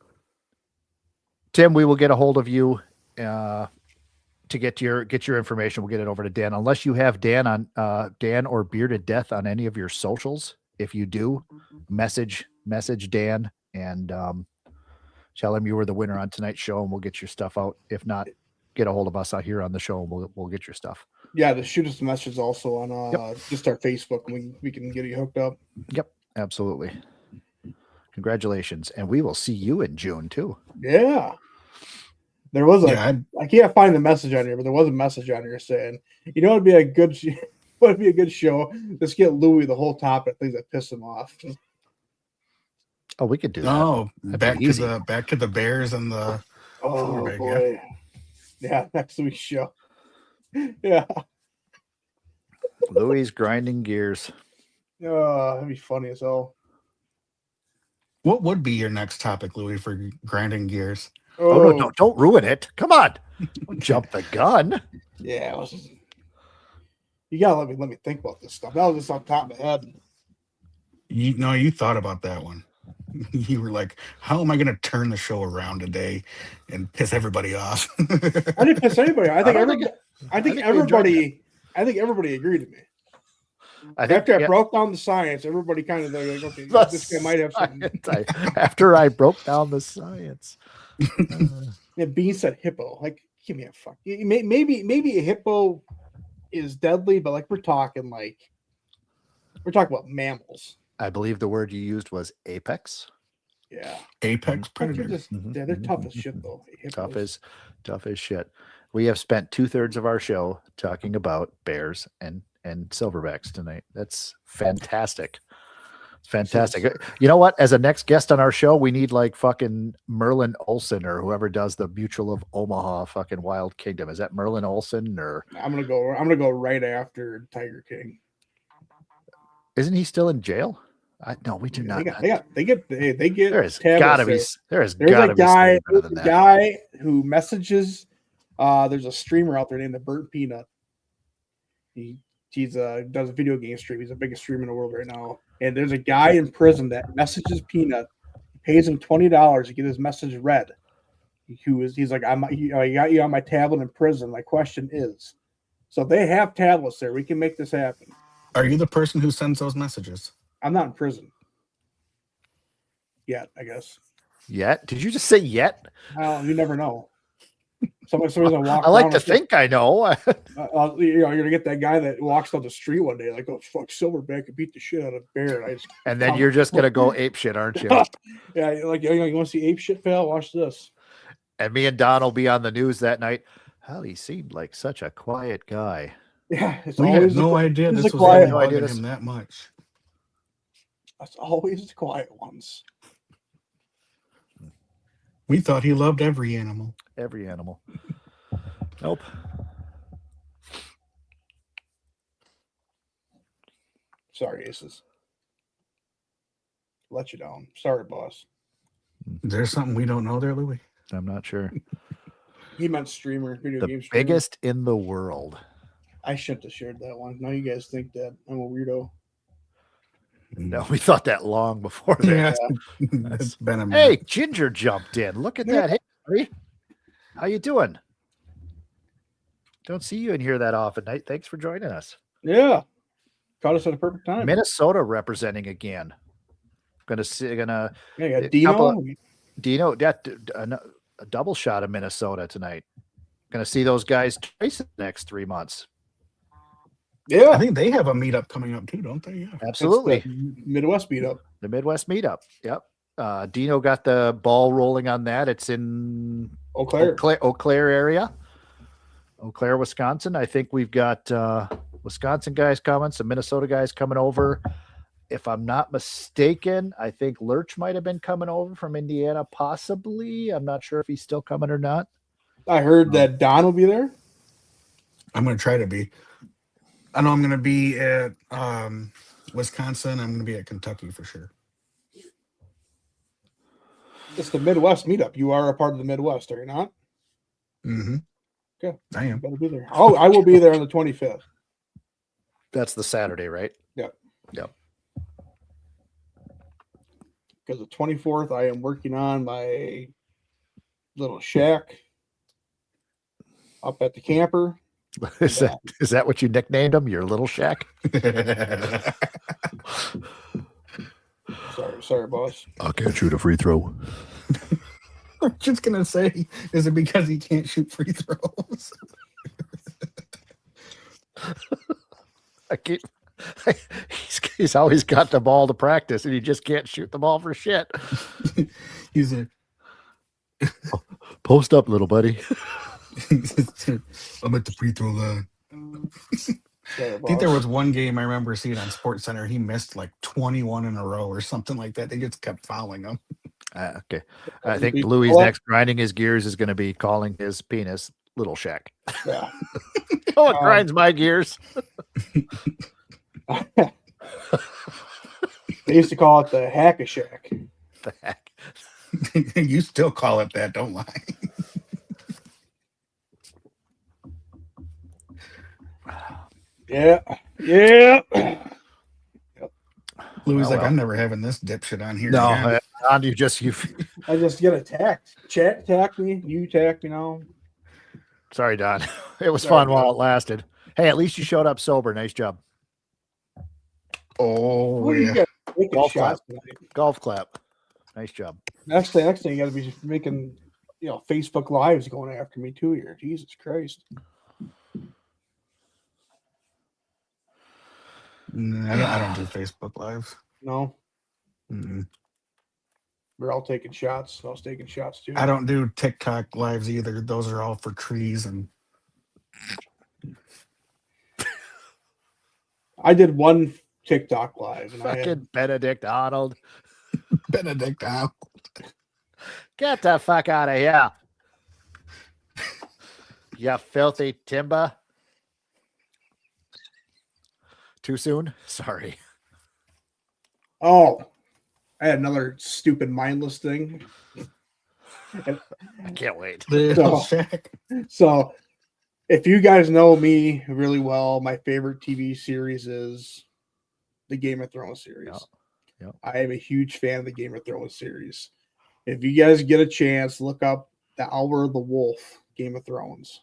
Tim, we will get a hold of you to get your information. We'll get it over to Dan. Unless you have Dan on Dan or Bearded Death on any of your socials. If you do, message Dan and tell him you were the winner on tonight's show, and we'll get your stuff out. If not, get a hold of us out here on the show, and we'll get your stuff. Yeah, to shoot us a message also on just our Facebook, and we can get you hooked up. Yep, absolutely. Congratulations, and we will see you in June too. Yeah. There was I can't find the message on here, but there was a message on here saying, you know, it'd be a good show. Let's get Louis the whole topic, things that piss him off. Oh, we could do that. Oh, That'd be easy. back to the Bears and the oh boy. Yeah, next week's show. Yeah. Louis grinding gears. That'd be funny as hell. What would be your next topic, Louis, for grinding gears? Oh, no, don't ruin it. Come on. Don't jump the gun. Yeah, you gotta let me think about this stuff. That was just on top of my head. You thought about that one. You were like, how am I going to turn the show around today and piss everybody off? I didn't piss anybody. I think everybody agreed with me. After I broke down the science, everybody kind of like, okay, this guy might have something. After I broke down the science. Yeah, Bean said hippo. Like, give me a fuck. Maybe a hippo is deadly, but like we're talking about mammals. I believe the word you used was apex. Yeah. Apex predator. They're tough as shit though. Hippos. Tough as shit. We have spent 2/3 of our show talking about bears and silverbacks tonight. That's fantastic. It's fantastic. You know what? As a next guest on our show, we need like fucking Merlin Olsen or whoever does the Mutual of Omaha fucking Wild Kingdom. Is that Merlin Olsen or? I'm gonna go right after Tiger King. Isn't he still in jail? No, we do not. They get. There has gotta be. There's a guy who messages. There's a streamer out there named the Burnt Peanut. He does a video game stream. He's the biggest streamer in the world right now. And there's a guy in prison that messages Peanut, pays him $20 to get his message read. He's like, I got you on my tablet in prison. My question is, so they have tablets there. We can make this happen. Are you the person who sends those messages? I'm not in prison yet, I guess. Yet? Did you just say yet? You never know. Somebody's gonna walk. I like to think I know. You're gonna get that guy that walks down the street one day like, "Oh fuck, Silverback and beat the shit out of Bear," and then you're just gonna go ape shit, aren't you? Yeah, like you want to see ape shit, pal? Watch this. And me and Don will be on the news that night. Hell, he seemed like such a quiet guy. Yeah, we had no idea this was bugging him that much. That's always the quiet ones. We thought he loved every animal. Every animal. Nope. Sorry, Aces. Let you down. Sorry, boss. Is there something we don't know there, Louis? I'm not sure. He meant streamer, video game streamer. Biggest in the world. I shouldn't have shared that one. Now you guys think that I'm a weirdo. No, we thought that long before that. Yeah. It's been a minute. Hey, Ginger jumped in. Look at that. Hey, buddy. How you doing? Don't see you in here that often. Thanks for joining us. Yeah. Caught us at a perfect time. Minnesota representing again. Gonna Yeah, you a got Dino. couple Dino, a double shot of Minnesota tonight. Gonna see those guys twice in the next 3 months. Yeah. I think they have a meetup coming up too, don't they? Yeah. Absolutely. It's the Midwest meetup. The Midwest meetup. Yep. Dino got the ball rolling on that. It's in Eau Claire. Eau Claire area. Eau Claire, Wisconsin. I think we've got Wisconsin guys coming, some Minnesota guys coming over. If I'm not mistaken, I think Lurch might have been coming over from Indiana, possibly. I'm not sure if he's still coming or not. I heard that Don will be there. I'm going to try to be. I know I'm going to be at Wisconsin. I'm going to be at Kentucky for sure. It's the Midwest meetup. You are a part of the Midwest, are you not? Mm-hmm. Okay. I am. Better be there. Oh, I will be there on the 25th. That's the Saturday, right? Yep. Yep. Because the 24th, I am working on my little shack up at the camper. Is that what you nicknamed him? Your little shack? Sorry, boss. I can't shoot a free throw. I'm just going to say, is it because he can't shoot free throws? He's always got the ball to practice, and he just can't shoot the ball for shit. He's a Post up, little buddy. I'm at the free throw line. Sorry, I think there boss. was one game I remember seeing on Sports Center. He missed like 21 in a row or something like that. They just kept fouling him. Okay. I think Louis' next grinding his gears is going to be calling his penis Little Shack. Yeah. Oh, it grinds my gears. They used to call it the Hack-a-Shack. The heck? You still call it that, don't lie. Yeah. Yeah. Louis like, well. I'm never having this dipshit on here. No, again." Don, you I just get attacked. Chat attack me. You attack me now. sorry, Don. It was Sorry, fun while Don. it lasted. Hey, at least you showed up sober. Nice job. Oh, What are you yeah. guys making Golf shots tonight? Golf clap. Nice job. Next thing, you got to be making, Facebook Lives going after me too here. Jesus Christ. I don't do Facebook Live. No, Mm-mm. we're all taking shots. I was taking shots too. I don't do TikTok Lives either. Those are all for trees and I did one TikTok live, and I Fucking had, Benedict Arnold. Benedict out. Get the fuck out of here. You filthy timber. Too soon? Sorry. I had another stupid mindless thing. I can't wait. The So- shack. So, if you guys know me really well, my favorite TV series is the Game of Thrones series. Yeah. Yeah. I am a huge fan of the Game of Thrones series. If you guys get a chance, look up The Hour of the Wolf, Game of Thrones.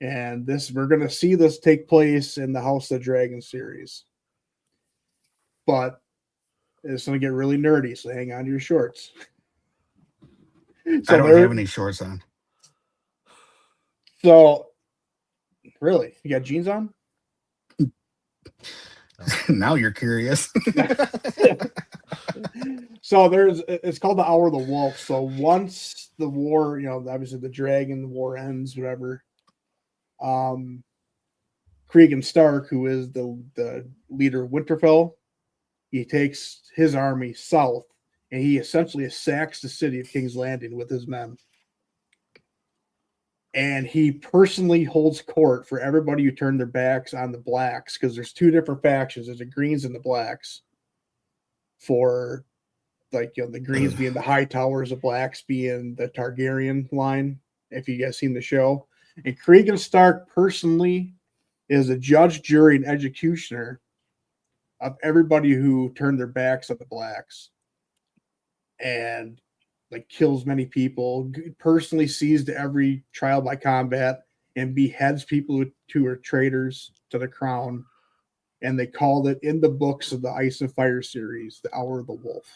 And we're going to see this take place in the House of the Dragon series. But it's going to get really nerdy, so hang on to your shorts. I don't have any shorts on. So, really? You got jeans on? Now you're curious. So it's called the Hour of the Wolf. So once the war, obviously the dragon war ends, whatever. Cregan Stark, who is the leader of Winterfell, he takes his army south, and he essentially sacks the city of King's Landing with his men. And he personally holds court for everybody who turned their backs on the blacks, because there's two different factions. There's the Greens and the blacks. For the Greens being the High Towers, the blacks being the Targaryen line, if you guys seen the show. And Cregan Stark personally is a judge, jury, and executioner of everybody who turned their backs on the blacks. And kills many people, personally sees to every trial by combat, and beheads people who are traitors to the crown. And they called it in the books of the Ice and Fire series, the Hour of the Wolf.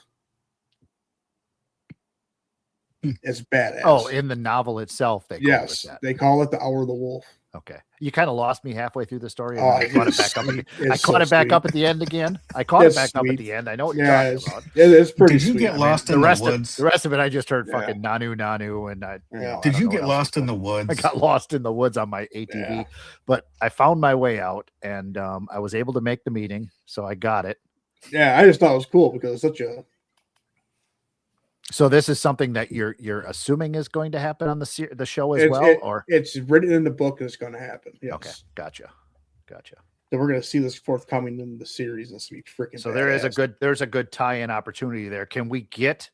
It's badass. Oh, in the novel itself, they call yes, it that. they call it the Hour of the Wolf. Okay, you kind of lost me halfway through the story. And Oh, I caught it it's back up. sweet. I It's caught so it back sweet. up at the end again. I caught It's it back up sweet. at the end. I know what you're Yeah, talking about. it's pretty Did you sweet. get lost The in the rest woods? the rest of it, I just heard Yeah. fucking Nanu, and I. Yeah. I Did don't you know get what else lost to in the call it. woods? I got lost in the woods on my ATV, Yeah. but I found my way out, and I was able to make the meeting, so I got it. Yeah, I just thought it was cool because it's such a So this is something that you're assuming is going to happen on the show as It's- well, it- or it's written in the book and it's going to happen. Yes. okay, gotcha. So we're going to see this forthcoming in the series. This will be freaking. So there's a badass. good tie-in opportunity there. Can we get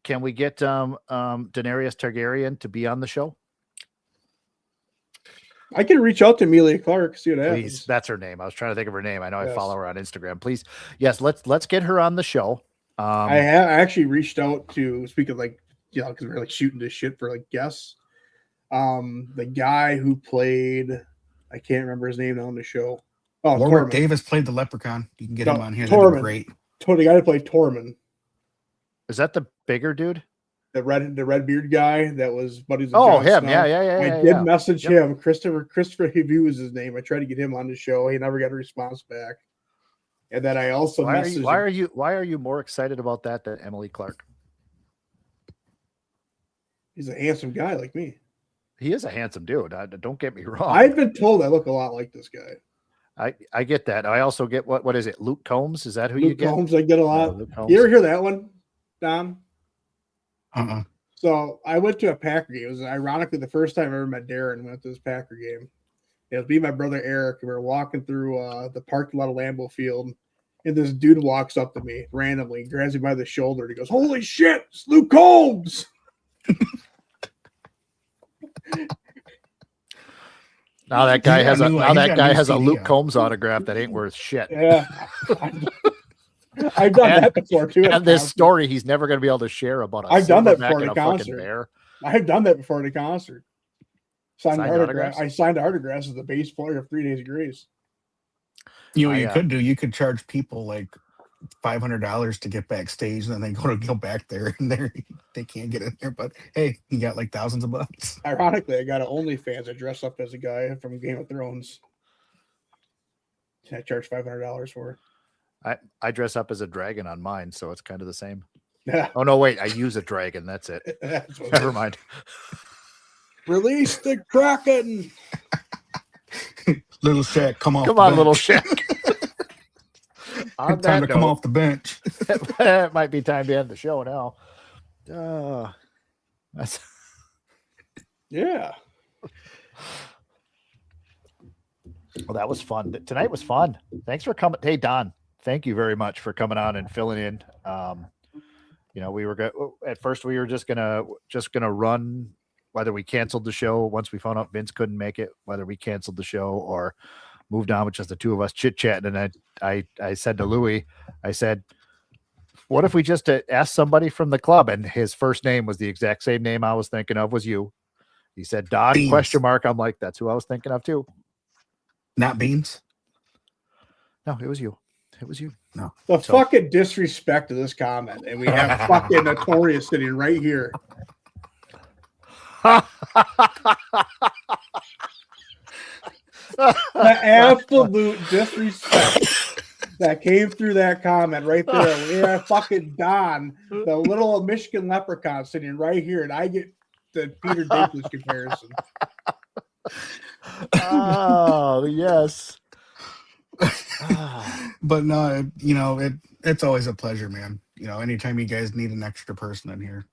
Daenerys Targaryen to be on the show? I can reach out to Amelia Clark, see what Please, happens. that's her name. I was trying to think of her name. I know I Yes. follow her on Instagram. Please, yes, let's get her on the show. I actually reached out to, speaking of like, because we're like shooting this shit for like guests. The guy who played, I can't remember his name on the show. Oh, Warwick Tormund. Davis played the Leprechaun. You can get No, him on here. That'd be Tormund. great. The guy who played Tormund, Is that the bigger dude? the red beard guy that was buddies. With Oh, Jon him. Snow. Yeah. I did yeah. message Yep. him. Christopher Hivue is his name. I tried to get him on the show. He never got a response back. And then I also messaged. Why are you more excited about that than Emily Clark? He's a handsome guy like me. He is a handsome dude. Don't get me wrong. I've been told I look a lot like this guy. I get that. I also get what is it? Luke Combs? Is that who you Luke get? Combs, I get a lot. Luke Combs. You ever hear that one, Don? Uh-uh. So I went to a Packer game. It was ironically the first time I ever met Darren. We went to this Packer game. It was me and my brother Eric, and we were walking through the parking lot of Lambeau Field, and this dude walks up to me randomly, grabs me by the shoulder, and he goes, "Holy shit, it's Luke Combs!" Now that guy He's has got a new- now he's that got guy new has a CD Luke out. Combs autograph that ain't worth shit. Yeah, I've done And- that before too. And this story he's never going to be able to share about. I've done that silverback before at and a fucking concert. bear. I've done that before at a concert. Signed Signed autographs. autographs? I signed autographs as the bass player of 3 Days of Grace. You know what I, you could do? You could charge people like $500 to get backstage, and then they go back there, and they can't get in there. But hey, you got like thousands of bucks. Ironically, I got an OnlyFans. I dressed up as a guy from Game of Thrones. I charged $500 for it. I dress up as a dragon on mine, so it's kind of the same. Yeah, Oh no, wait, I use a dragon. That's it. that's what it Never is. mind. Release the Kraken. Little Shaq, come on. Come on, little Shaq. On Time that to come note, off the bench. it might be time to end the show now. That's Yeah. well, that was fun. Tonight was fun. Thanks for coming. Hey, Don, thank you very much for coming on and filling in. We were at first we were just gonna run whether we canceled the show once we found out Vince couldn't make it, whether we canceled the show or moved on with just the two of us chit chatting. And I said to Louis, I said, what if we just asked somebody from the club? And his first name was the exact same name I was thinking of was you. He said, Don, Beans. question mark. I'm like, that's who I was thinking of too. Not beans. No, it was you. It was you. The So- fucking disrespect to this comment. And we have fucking Notorious sitting right here. The absolute disrespect that came through that comment right there. We have fucking Don, the little Michigan leprechaun, sitting right here, and I get the Peter Dinklage comparison. Oh, yes. But no, it's always a pleasure, man. Anytime you guys need an extra person in here,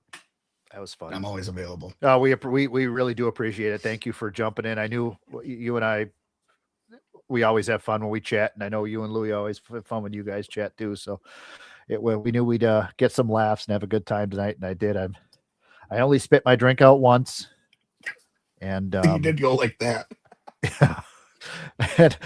That was fun. I'm always available. We really do appreciate it. Thank you for jumping in. I knew you and I, we always have fun when we chat, and I know you and Louie always have fun when you guys chat too. So we knew we'd get some laughs and have a good time tonight, and I did. I only spit my drink out once, and You did go like that. and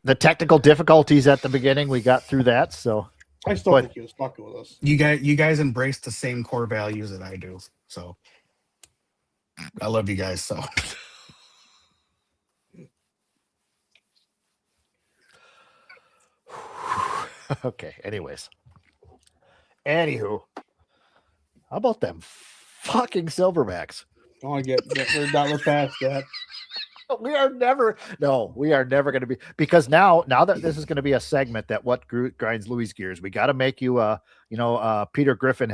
the technical difficulties at the beginning, we got through that. So I still But- think he was fucking with us. You guys embrace the same core values that I do. So I love you guys. So Okay. Anyways. Anywho, how about them fucking Silverbacks? I want to get we're not we're past that. We are never going to be, because now that this is going to be a segment that what grinds Louis' gears, we got to make you Peter Griffin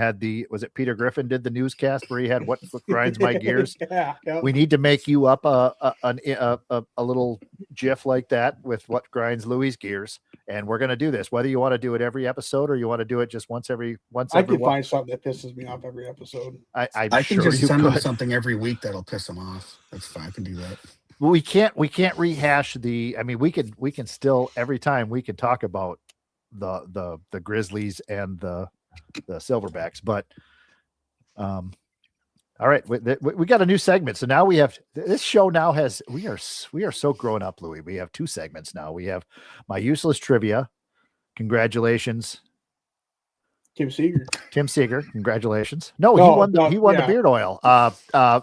was it Peter Griffin did the newscast where he had what grinds my gears. Yeah. We need to make you up a little GIF like that with what grinds Louis' gears, and we're going to do this whether you want to do it every episode or you want to do it just once every I can find something that pisses me off every episode. I'm I can sure just you send them could. something every week that'll piss them off. That's fine. I can do that. We can't rehash the. I mean, we can still every time we can talk about the Grizzlies and the Silverbacks, but all right, we got a new segment. So now we have this show now has we are so grown up, Louis. We have two segments now. We have my useless trivia. Congratulations, Tim Seeger. Tim Seeger. Congratulations. No, No, he won the yeah. beard oil.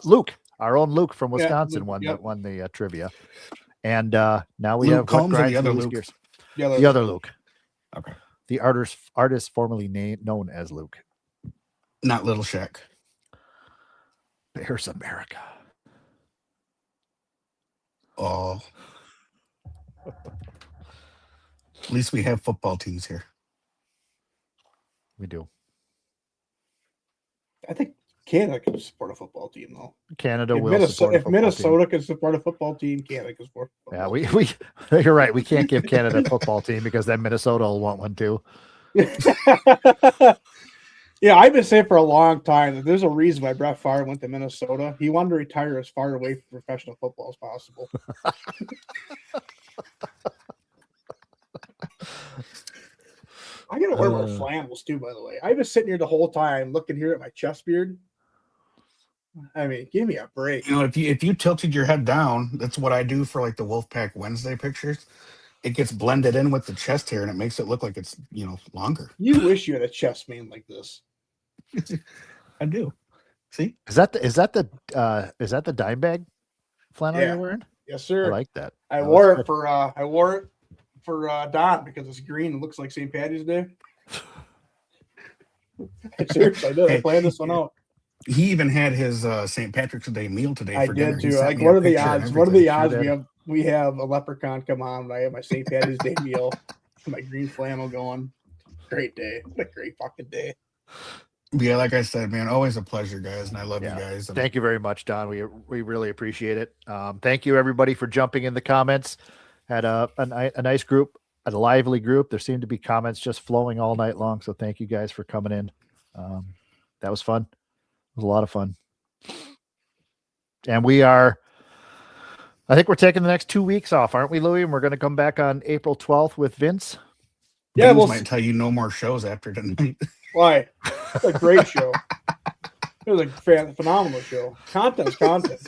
Luke. Our own Luke from Wisconsin Luke, won the trivia, and now we Luke have Combs or grinds the other Louis' Luke? gears. The The other Luke, Okay. the artist formerly known as Luke. Not Little Shack. Bears America. Oh. At least we have football teams here. We do. I think Canada can support a football team though. Canada If will Minnesota, support a if football Minnesota can support a football team, Canada can support. A team. football Yeah, we you're right. We can't give Canada a football team because then Minnesota will want one too. Yeah, I've been saying for a long time that there's a reason why Brett Favre went to Minnesota. He wanted to retire as far away from professional football as possible. I gotta wear more flannels too, by the way. I've been sitting here the whole time looking here at my chest beard. I mean, give me a break. You know, if you tilted your head down, that's what I do for like the Wolfpack Wednesday pictures. It gets blended in with the chest hair and it makes it look like it's, longer. You wish you had a chest mane like this. I do. See? Is that the dime bag flannel Yeah. you're wearing? Yes, I sir. like that. I That wore looks it for Don because it's green and looks like St. Patty's Day. Seriously, I did. I Hey, planned this one out. He even had his St. Patrick's Day meal today. I for dinner. did He too. sent Like, me what a are the picture and odds? What are the everything. odds we have a leprechaun come on and I have my St. Patty's Day meal, my green flannel going. Great day. What a great fucking day. Yeah, like I said, man, always a pleasure, guys, and I love Yeah. you guys. And Thank you very much, Don. We really appreciate it. Thank you everybody for jumping in the comments. Had a nice group, a lively group. There seemed to be comments just flowing all night long. So thank you guys for coming in. That was fun. It was a lot of fun. And I think we're taking the next 2 weeks off, aren't we, Louis? And we're going to come back on April 12th with Vince. Yeah, James we'll might tell you no more shows after tonight. Why? It's a great show. It was a phenomenal show. Content's content.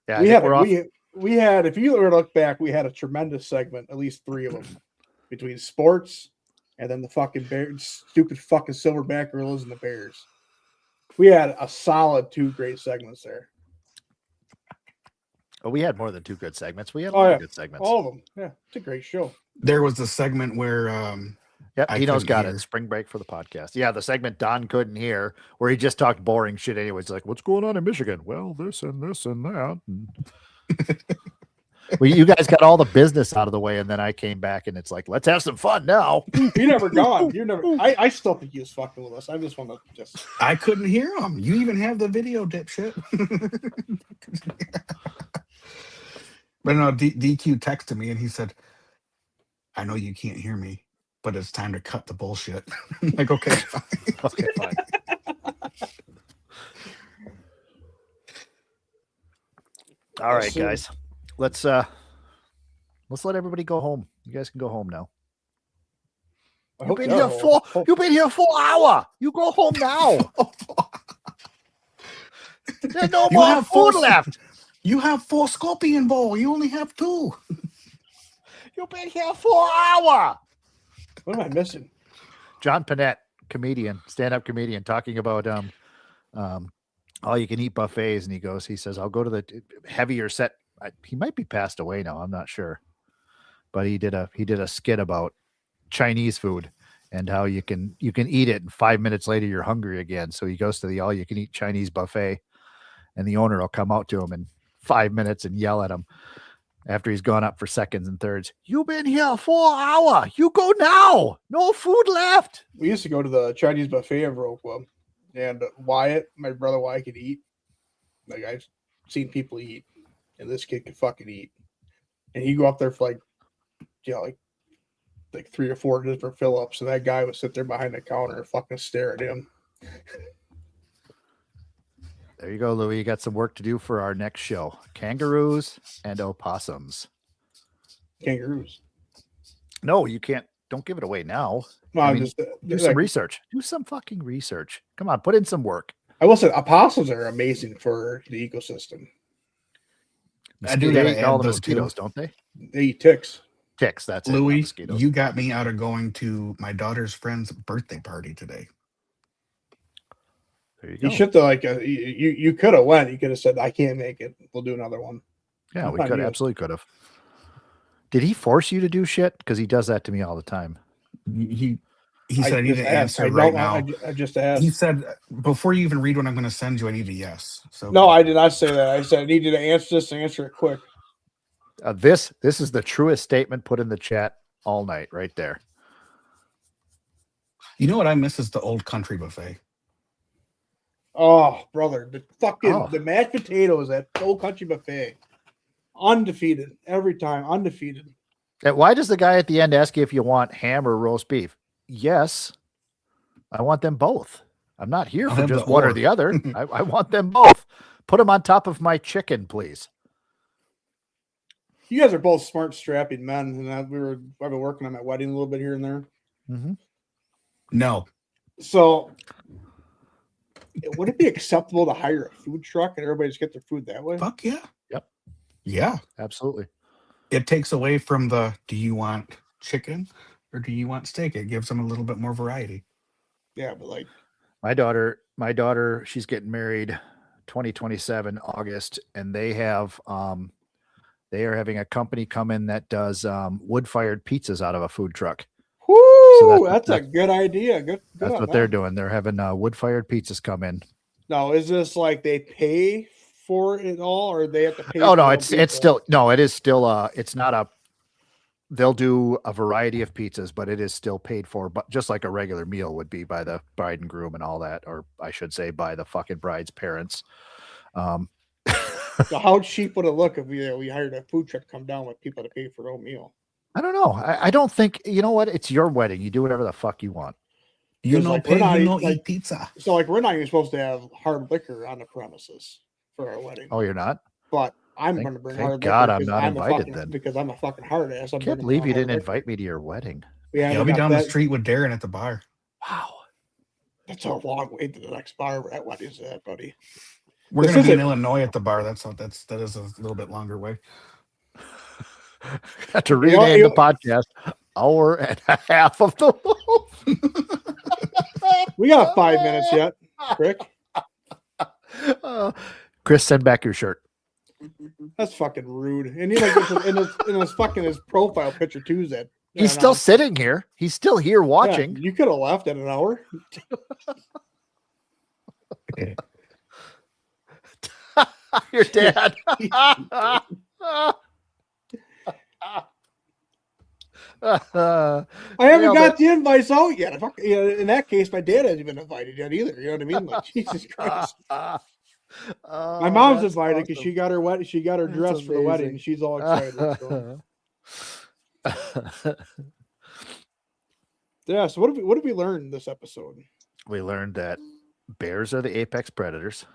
Yeah, we I had think we're off. we had, if you were to look back, we had a tremendous segment, at least 3 of them, between sports and then the fucking Bears, stupid fucking Silverback Gorillas and the Bears. We had a solid 2 great segments there. Oh, we had more than 2 good segments. We had a Oh, lot yeah. of good segments. All of them. Yeah, it's a great show. There was a segment where Yeah, I he knows couldn't got hear. it. Spring break for the podcast. Yeah, the segment Don couldn't hear where he just talked boring shit anyways. Like, what's going on in Michigan? Well, this and this and that. And well, you guys got all the business out of the way, and then I came back and it's like, let's have some fun now. You never gone. You never. I still think he was fucking with us. I just want to just. I couldn't hear him. You even have the video, dipshit. But no, DQ texted me and he said, I know you can't hear me, but it's time to cut the bullshit. I'm like, okay, fine. Okay, fine. All right, So- guys. Let's let everybody go home. You guys can go home now. I You've hope been so. here for you've been here for an hour. You go home now. There's no You more have food four- left. You have 4 scorpion bowl. You only have 2. You've been here for an hour. What am I missing? John Panette, comedian, stand-up comedian, talking about all you can eat buffets, and he says, I'll go to the heavier set. He might be passed away now, I'm not sure. But he did a skit about Chinese food and how you can eat it and 5 minutes later you're hungry again. So he goes to the all you can eat Chinese buffet, and the owner will come out to him in 5 minutes and yell at him after he's gone up for seconds and thirds. You've been here 4 hours. You go now. No food left. We used to go to the Chinese buffet in Roquo, and Wyatt, my brother Wyatt, could eat. Like, I've seen people eat, and this kid could fucking eat. And he'd go up there for like 3 or 4 different fill-ups, and that guy would sit there behind the counter and fucking stare at him. There you go, Louis. You got some work to do for our next show. Kangaroos and opossums. Kangaroos. No, you can't. Don't give it away now. No, I I'm mean, just Do some research. Do some fucking research. Come on, put in some work. I will say opossums are amazing for the ecosystem. I do They gotta eat all add, the though, mosquitoes, too. don't they? They eat ticks. Ticks. That's it. not Louis, mosquitoes. you got me out of going to my daughter's friend's birthday party today. There you go. You should have you could have went. You could have said, "I can't make it. We'll do another one." Yeah, we Fine, could yeah. absolutely could have. Did he force you to do shit? Because he does that to me all the time. He said I need just to asked. answer I right don't- now. I just asked. He said before you even read what I'm going to send you, I need a yes. So No, I did not say that. I said I need you to answer this and answer it quick. This is the truest statement put in the chat all night, right there. You know what I miss is the old country buffet. Oh, brother, the fucking Oh. the mashed potatoes at Old Country Buffet, undefeated every time, undefeated. And why does the guy at the end ask you if you want ham or roast beef? Yes, I want them both. I'm not here I'll for have just the one or or. the other. I want them both. Put them on top of my chicken, please. You guys are both smart, strapping men, and I've been working on my wedding a little bit here and there. Mm-hmm. No, So, would it be acceptable to hire a food truck and everybody just get their food that way? fuck yeah. Yep. Yeah. Absolutely. It takes away from the do you want chicken or do you want steak? It gives them a little bit more variety. Yeah, but like, My daughter, she's getting married 2027 August, and they are having a company come in that does wood-fired pizzas out of a food truck. whoo, that's- that's a good idea. Good. That's on what they're them. doing. They're having wood-fired pizzas come in. Now, is this like they pay for it all, or they have to pay? Oh for no, the it's pizza? still no, it is still it's not a. They'll do a variety of pizzas, but it is still paid for, but just like a regular meal would be by the bride and groom and all that, or I should say by the fucking bride's parents. So how cheap would it look if we hired a food truck to come down with people to pay for their own meal? I don't know. I don't think you know what. It's your wedding. You do whatever the fuck you want. You It's know, like, we're pig, not you know, like- eat pizza. So like we're not even supposed to have hard liquor on the premises for our wedding, Oh, you're not. but I'm Thank- going to bring thank hard God liquor I'm because not a invited fucking- then. because I'm a fucking hard ass. I can't believe you didn't invite me to your wedding. Yeah, Yeah, I'll be down the street with Darren at the bar. Wow. That's a long way to the next bar. What is that, buddy? We're This going to be in isn't- Illinois at the bar. That is a little bit longer way. Got to You- rename you- the podcast "Hour and a Half of the Wolf." We got 5 minutes yet, Rick. Chris, send back your shirt. That's fucking rude. And he like in his fucking his profile picture too. Is that He's still sitting here. He's still here watching. You could have left in an hour. Your dad. I haven't Nailed got it. the invites out yet. In that case, my dad hasn't been invited yet either. You know what I mean? Like Jesus Christ. My mom's invited because she got her wedding. She got her That's dress for the wedding. amazing. And she's all excited. So. Yeah. So what have we learned this episode? We learned that bears are the apex predators,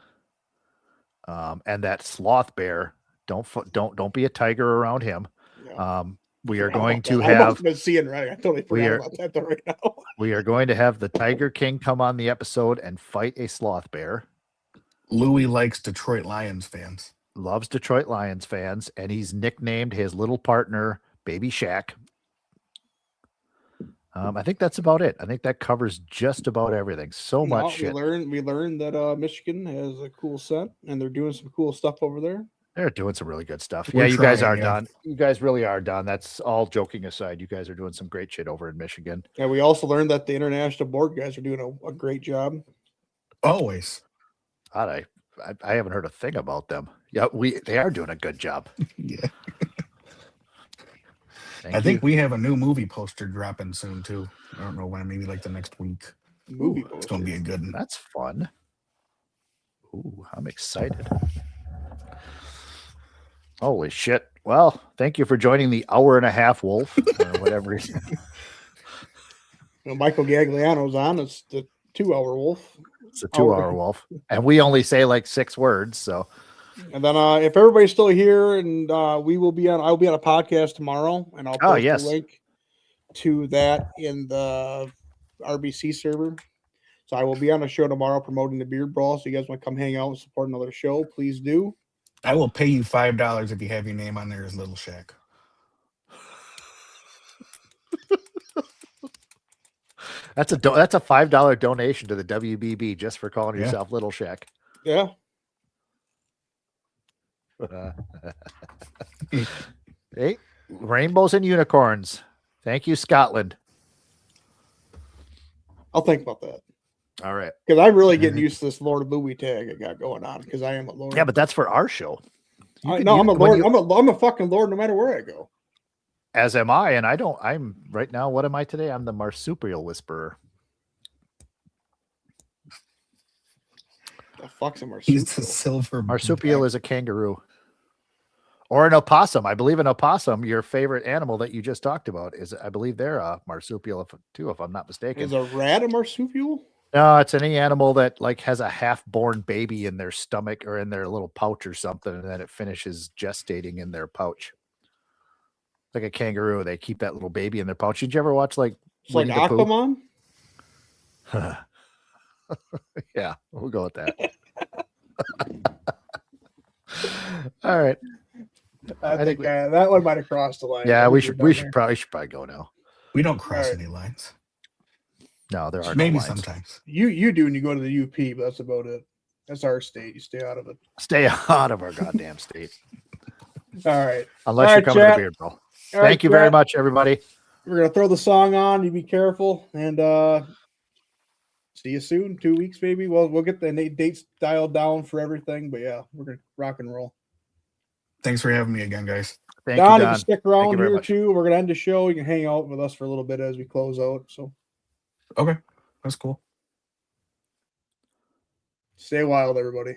and that sloth bear don't be a tiger around him. Yeah. We are Forgot going about to that. I must have been seeing right. I totally we forgot are- about that though right now. we are going to have the Tiger King come on the episode and fight a sloth bear. Louis likes Detroit Lions fans. Loves Detroit Lions fans, and he's nicknamed his little partner Baby Shaq. I think that's about it. I think that covers just about everything. So much We shit. learned that Michigan has a cool scent and they're doing some cool stuff over there. They're doing some really good stuff. We're Yeah, you guys trying, are yeah. done. You guys really are done. That's all joking aside. You guys are doing some great shit over in Michigan. And we also learned that the international board guys are doing a great job. Always. God, I haven't heard a thing about them. Yeah, they are doing a good job. Yeah. Thank I think you. we have a new movie poster dropping soon too. I don't know when, maybe like the next week. Movie It's gonna be a good one. That's fun. Ooh, I'm excited. Holy shit. Well, thank you for joining the hour and a half wolf or whatever. Michael Gagliano's on. It's the 2-hour wolf. It's a 2-hour wolf. And we only say like 6 words. So And then if everybody's still here, and I'll be on a podcast tomorrow, and I'll post yes. a link to that in the RBC server. So I will be on a show tomorrow promoting the Beard Brawl. So you guys want to come hang out and support another show, please do. I will pay you $5 if you have your name on there as Little Shack. that's a $5 donation to the WBB just for calling yourself Little Shack. Yeah. Hey, rainbows and unicorns. Thank you, Scotland. I'll think about that. All right. Because I'm really getting used to this Lord of Movie tag I got going on, because I am a Lord. Yeah, but that's for our show. I'm a Lord. I'm a fucking Lord no matter where I go. As am I, and I'm right now. What am I today? I'm the marsupial whisperer. The fuck's a He's the marsupial? silver Marsupial is a kangaroo. Or an opossum. I believe an opossum, your favorite animal that you just talked about, is I believe they're a marsupial too, if I'm not mistaken. Is a rat a marsupial? No, it's any animal that like has a half-born baby in their stomach or in their little pouch or something, and then it finishes gestating in their pouch. Like a kangaroo, they keep that little baby in their pouch. Did you ever watch like It's like Winnie the Pooh? Aquaman. Yeah, we'll go with that. All right. I think that one might have crossed the line. Yeah, I we think should we're we done should there. probably go now. We don't cross All right. any lines. No, there are Maybe no lines. sometimes. You do when you go to the UP, but that's about it. That's our state. You stay out of it. Stay out of our goddamn state. All right. Unless All you're right, coming to chat. Beard Brawl. All right, Thank you very chat. much, everybody. We're gonna throw the song on. You be careful, and see you soon. 2 weeks maybe. Well, we'll get the dates dialed down for everything. But yeah, we're gonna rock and roll. Thanks for having me again, guys. Thank Don, you, you Don. can stick you around very here much. too. We're gonna end the show. You can hang out with us for a little bit as we close out. So Okay, that's cool. stay wild, everybody.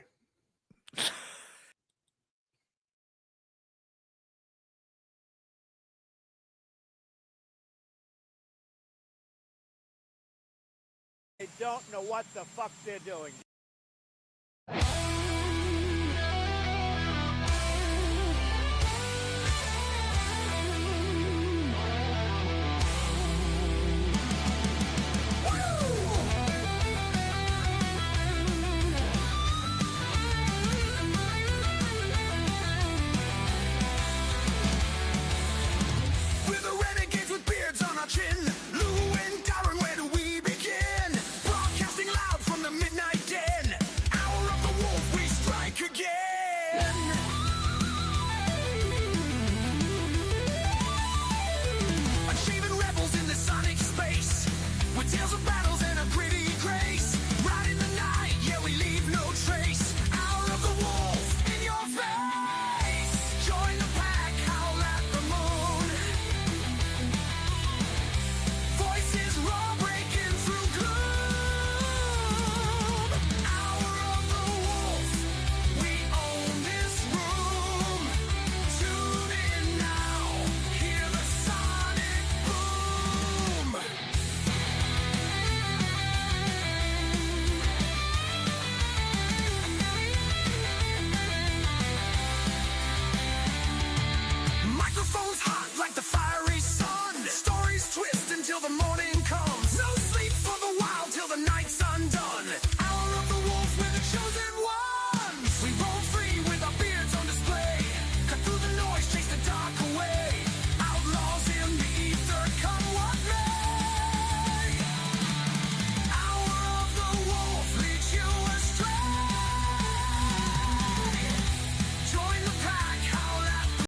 They don't know what the fuck they're doing.